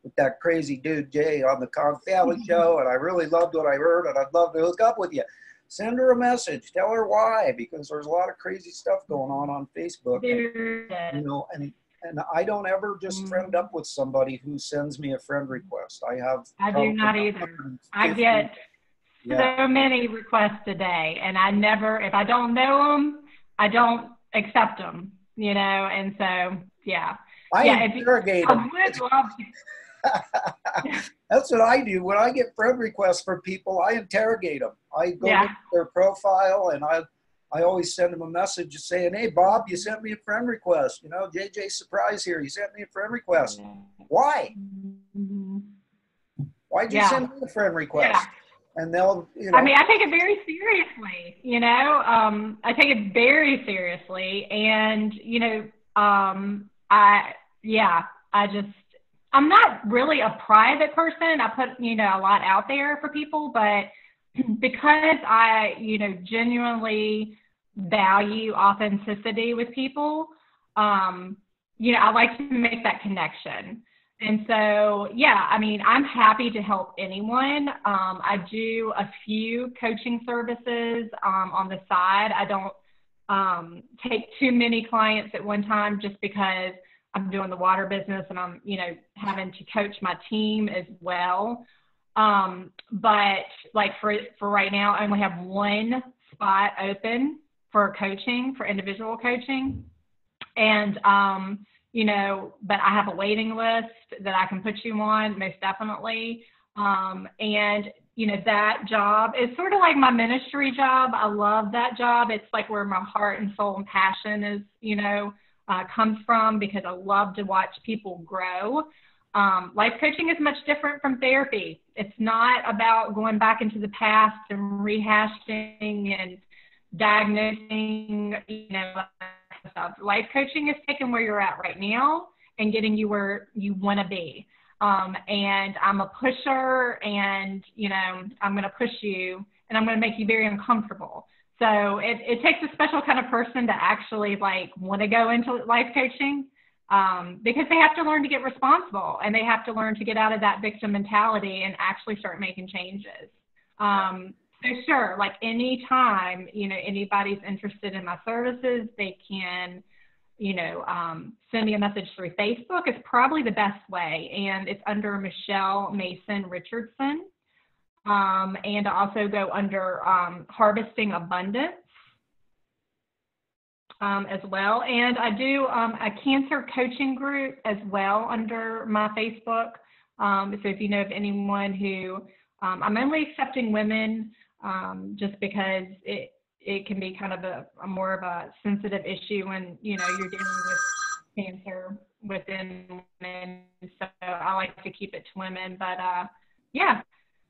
with that crazy dude Jay on the Con Family show, and I really loved what I heard, and I'd love to hook up with you. Send her a message. Tell her why, because there's a lot of crazy stuff going on Facebook. You know, and and I don't ever just friend up with somebody who sends me a friend request. I do not either. I get so many requests a day, and I never, if I don't know them, I don't accept them, you know, and so, yeah. I interrogate them. I would love to. That's what I do. When I get friend requests from people, I interrogate them. I go to their profile, and I always send them a message just saying, hey, Bob, you sent me a friend request. You know, JJ Surprise here. You sent me a friend request. Why? Why'd you send me a friend request? Yeah. And they'll, you know. I mean, I take it very seriously, you know. I take it very seriously. And, you know, I'm not really a private person. I put, you know, a lot out there for people, but because I, you know, genuinely value authenticity with people, you know, I like to make that connection. And so, yeah, I mean, I'm happy to help anyone. I do a few coaching services on the side. I don't take too many clients at one time just because I'm doing the water business and I'm, you know, having to coach my team as well. But like for right now, I only have one spot open for coaching, for individual coaching. And, you know, but I have a waiting list that I can put you on, most definitely. And, you know, that job is sort of like my ministry job. I love that job. It's like where my heart and soul and passion is, you know, comes from, because I love to watch people grow. Life coaching is much different from therapy. It's not about going back into the past and rehashing and diagnosing, you know, stuff. Life coaching is taking where you're at right now and getting you where you want to be. And I'm a pusher, and, you know, I'm going to push you, and I'm going to make you very uncomfortable. So it takes a special kind of person to actually like want to go into life coaching, because they have to learn to get responsible, and they have to learn to get out of that victim mentality and actually start making changes. So sure, like anytime, you know, anybody's interested in my services, they can, you know, send me a message through Facebook. It's probably the best way. And it's under Michelle Mason Richardson. And I also go under Harvesting Abundance as well. And I do a cancer coaching group as well under my Facebook. So if you know of anyone who, I'm only accepting women just because it can be kind of a more of a sensitive issue when, you know, you're dealing with cancer within women. So I like to keep it to women. But yeah,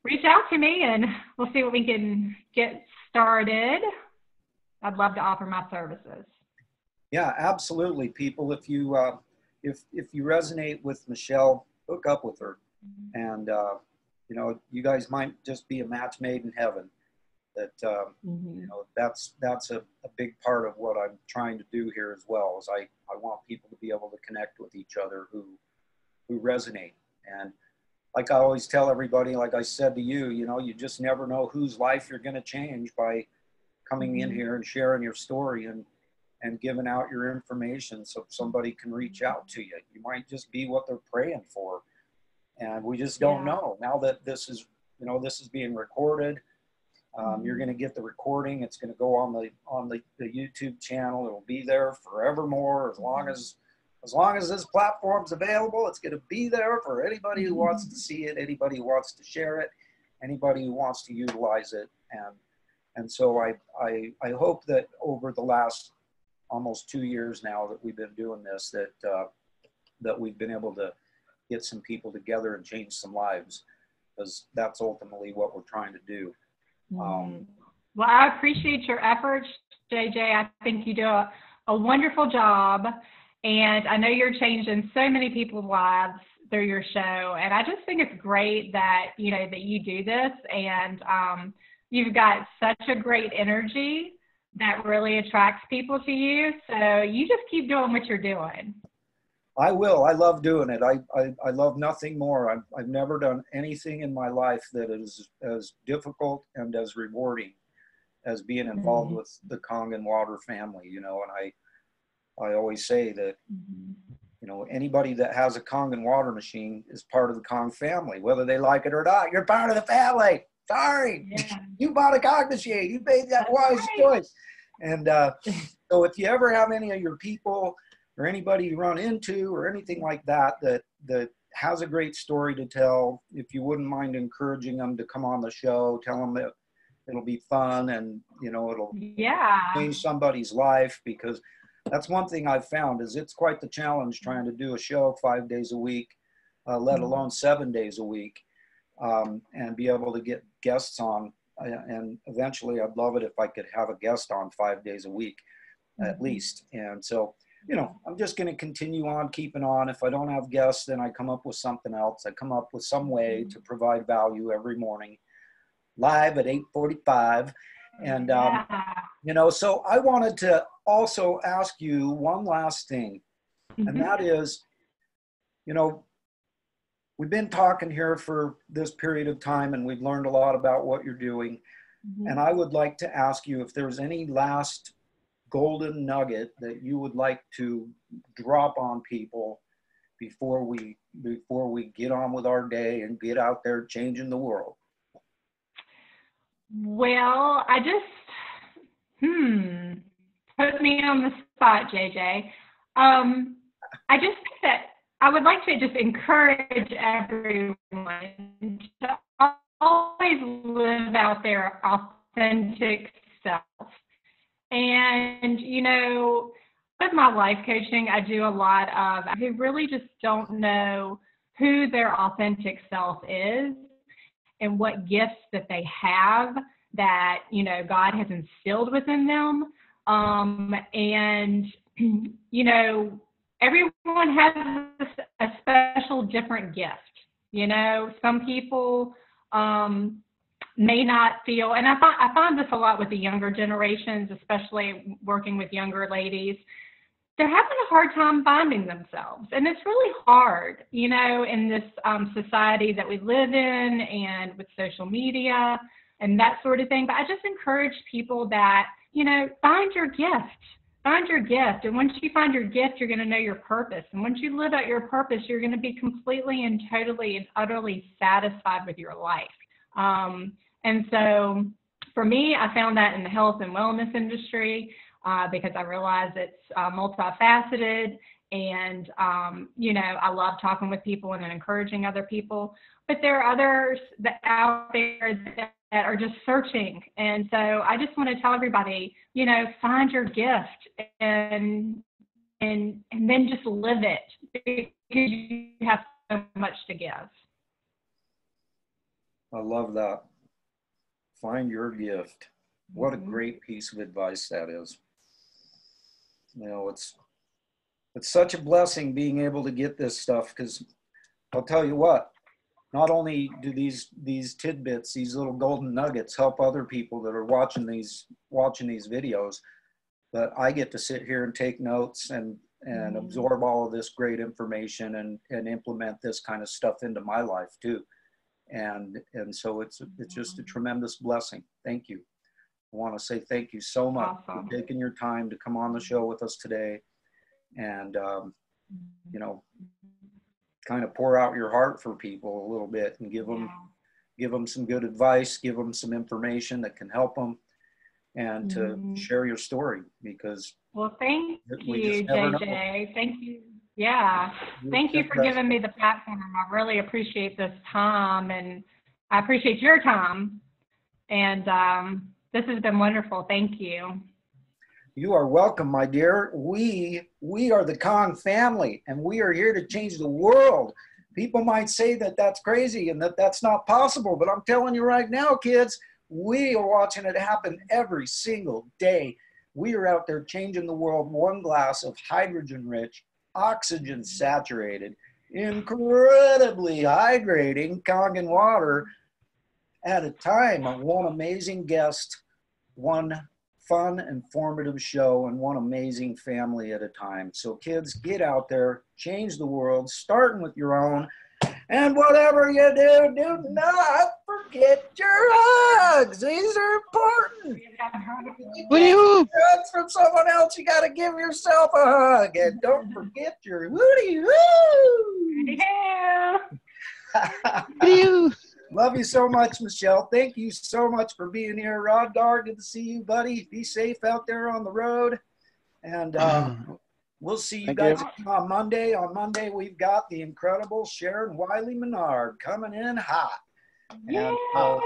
reach out to me and we'll see what we can get started. I'd love to offer my services. Yeah, absolutely. People, if you resonate with Michelle, hook up with her. And you know, you guys might just be a match made in heaven. That you know, that's a big part of what I'm trying to do here as well. Is I want people to be able to connect with each other who resonate. And like I always tell everybody, like I said to you, you know, you just never know whose life you're going to change by coming in here and sharing your story and giving out your information so somebody can reach out to you. You might just be what they're praying for. And we just don't know. Now that this is, you know, this is being recorded, you're going to get the recording. It's going to go on the YouTube channel. It'll be there forevermore. As long as this platform's available, it's going to be there for anybody who wants to see it, anybody who wants to share it, anybody who wants to utilize it. And so I hope that over the last almost 2 years now that we've been doing this, that we've been able to get some people together and change some lives, because that's ultimately what we're trying to do. Well, I appreciate your efforts, JJ. I think you do a wonderful job, and I know you're changing so many people's lives through your show. And I just think it's great that, you know, that you do this, and you've got such a great energy that really attracts people to you. So you just keep doing what you're doing. I will. I love doing it. I love nothing more. I've never done anything in my life that is as difficult and as rewarding as being involved with the Kangen water family, you know. And I always say that, you You know, anybody that has a Kangen water machine is part of the Kong family, whether they like it or not. You're part of the family. Sorry, Yeah. you bought a Kong machine. You made that wise choice. And so if you ever have any of your people or anybody you run into or anything like that, that has a great story to tell, if you wouldn't mind encouraging them to come on the show, tell them that it'll be fun and, you know, it'll change somebody's life, because that's one thing I've found is it's quite the challenge trying to do a show 5 days a week, let alone 7 days a week, and be able to get guests on. And eventually I'd love it if I could have a guest on 5 days a week at least. And so, you know, I'm just going to continue on keeping on. If I don't have guests, then I come up with something else. I come up with some way to provide value every morning, live at 8:45. And, you know, so I wanted to also ask you one last thing, and that is, you know, we've been talking here for this period of time and we've learned a lot about what you're doing. And I would like to ask you if there's any last golden nugget that you would like to drop on people before we get on with our day and get out there changing the world. Well, I just, put me on the spot, JJ. I just think that I would like to just encourage everyone to always live out their authentic self. And, you know, with my life coaching, I do a lot of who really just don't know who their authentic self is and what gifts that they have that, you know, God has instilled within them. And, you know, everyone has a special different gift. You know, some people may not feel, and I find this a lot with the younger generations, especially working with younger ladies, they're having a hard time finding themselves. And it's really hard, you know, in this society that we live in and with social media and that sort of thing. But I just encourage people that, you know, find your gift. Find your gift. And once you find your gift, you're going to know your purpose. And once you live out your purpose, you're going to be completely and totally and utterly satisfied with your life. And so for me, I found that in the health and wellness industry because I realized it's multifaceted. And, you know, I love talking with people and encouraging other people. But there are others that out there that are just searching. And so I just want to tell everybody, you know, find your gift and then just live it, because you have so much to give. I love that. Find your gift. What a great piece of advice that is. You know, it's such a blessing being able to get this stuff, because I'll tell you what, not only do these tidbits, these little golden nuggets help other people that are watching these videos, but I get to sit here and take notes and absorb all of this great information and implement this kind of stuff into my life too. And so it's just a tremendous blessing. Thank you. I want to say thank you so much for taking your time to come on the show with us today and, you know, kind of pour out your heart for people a little bit and give them some good advice, give them some information that can help them, and to share your story, because thank you, JJ. Thank you. Yeah. Thank you for giving me the platform. I really appreciate this time, and I appreciate your time. And this has been wonderful. Thank you. You are welcome, my dear. We are the Kong family, and we are here to change the world. People might say that that's crazy and that that's not possible, but I'm telling you right now, kids, we are watching it happen every single day. We are out there changing the world one glass of hydrogen-rich, oxygen-saturated, incredibly hydrating Kangen water at a time on one amazing guest, one fun, informative show, and one amazing family at a time. So kids, get out there, change the world, starting with your own. And whatever you do, do not forget your hugs. These are important. If you Woody can't hoo! get hugs from someone else, you got to give yourself a hug. And don't forget your Woody hoo. Yeah. Woody hoo! Love you so much, Michelle. Thank you so much for being here. Rod Gar, good to see you, buddy. Be safe out there on the road. And we'll see you Thank guys you. again on Monday. On Monday, we've got the incredible Sharon Wiley Menard coming in hot. Yay. And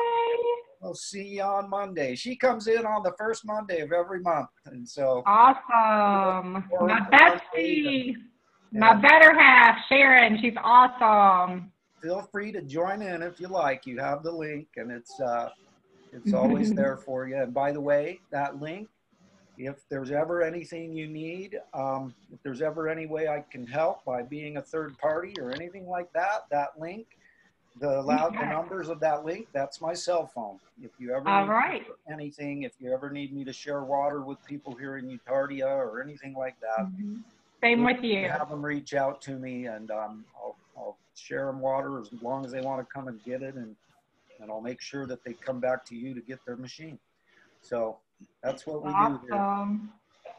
we'll see you on Monday. She comes in on the first Monday of every month. And so Awesome. My bestie, my better half, Sharon, she's awesome. feel free to join in if you like. You have the link, and it's always there for you. And by the way, that link, if there's ever anything you need, if there's ever any way I can help by being a third party or anything like that, that link, the numbers of that link, that's my cell phone. If you ever need anything, if you ever need me to share water with people here in Utardia or anything like that, same with you. Have them reach out to me, and I'll share them water as long as they want to come and get it, and I'll make sure that they come back to you to get their machine. So that's what we do here.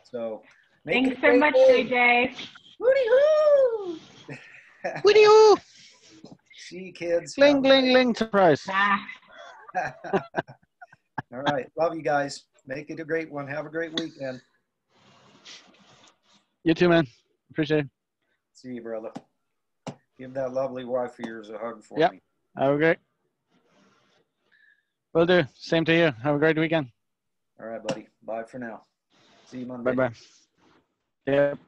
So thanks so much, JJ. Woody hoo! Woody hoo! See you, kids. Gling, gling, gling, surprise. All right. Love you guys. Make it a great one. Have a great weekend. You too, man. Appreciate it. See you, brother. Give that lovely wife of yours a hug for me. Have a great. Will do. Same to you. Have a great weekend. All right, buddy. Bye for now. See you Monday. Bye-bye. Yep.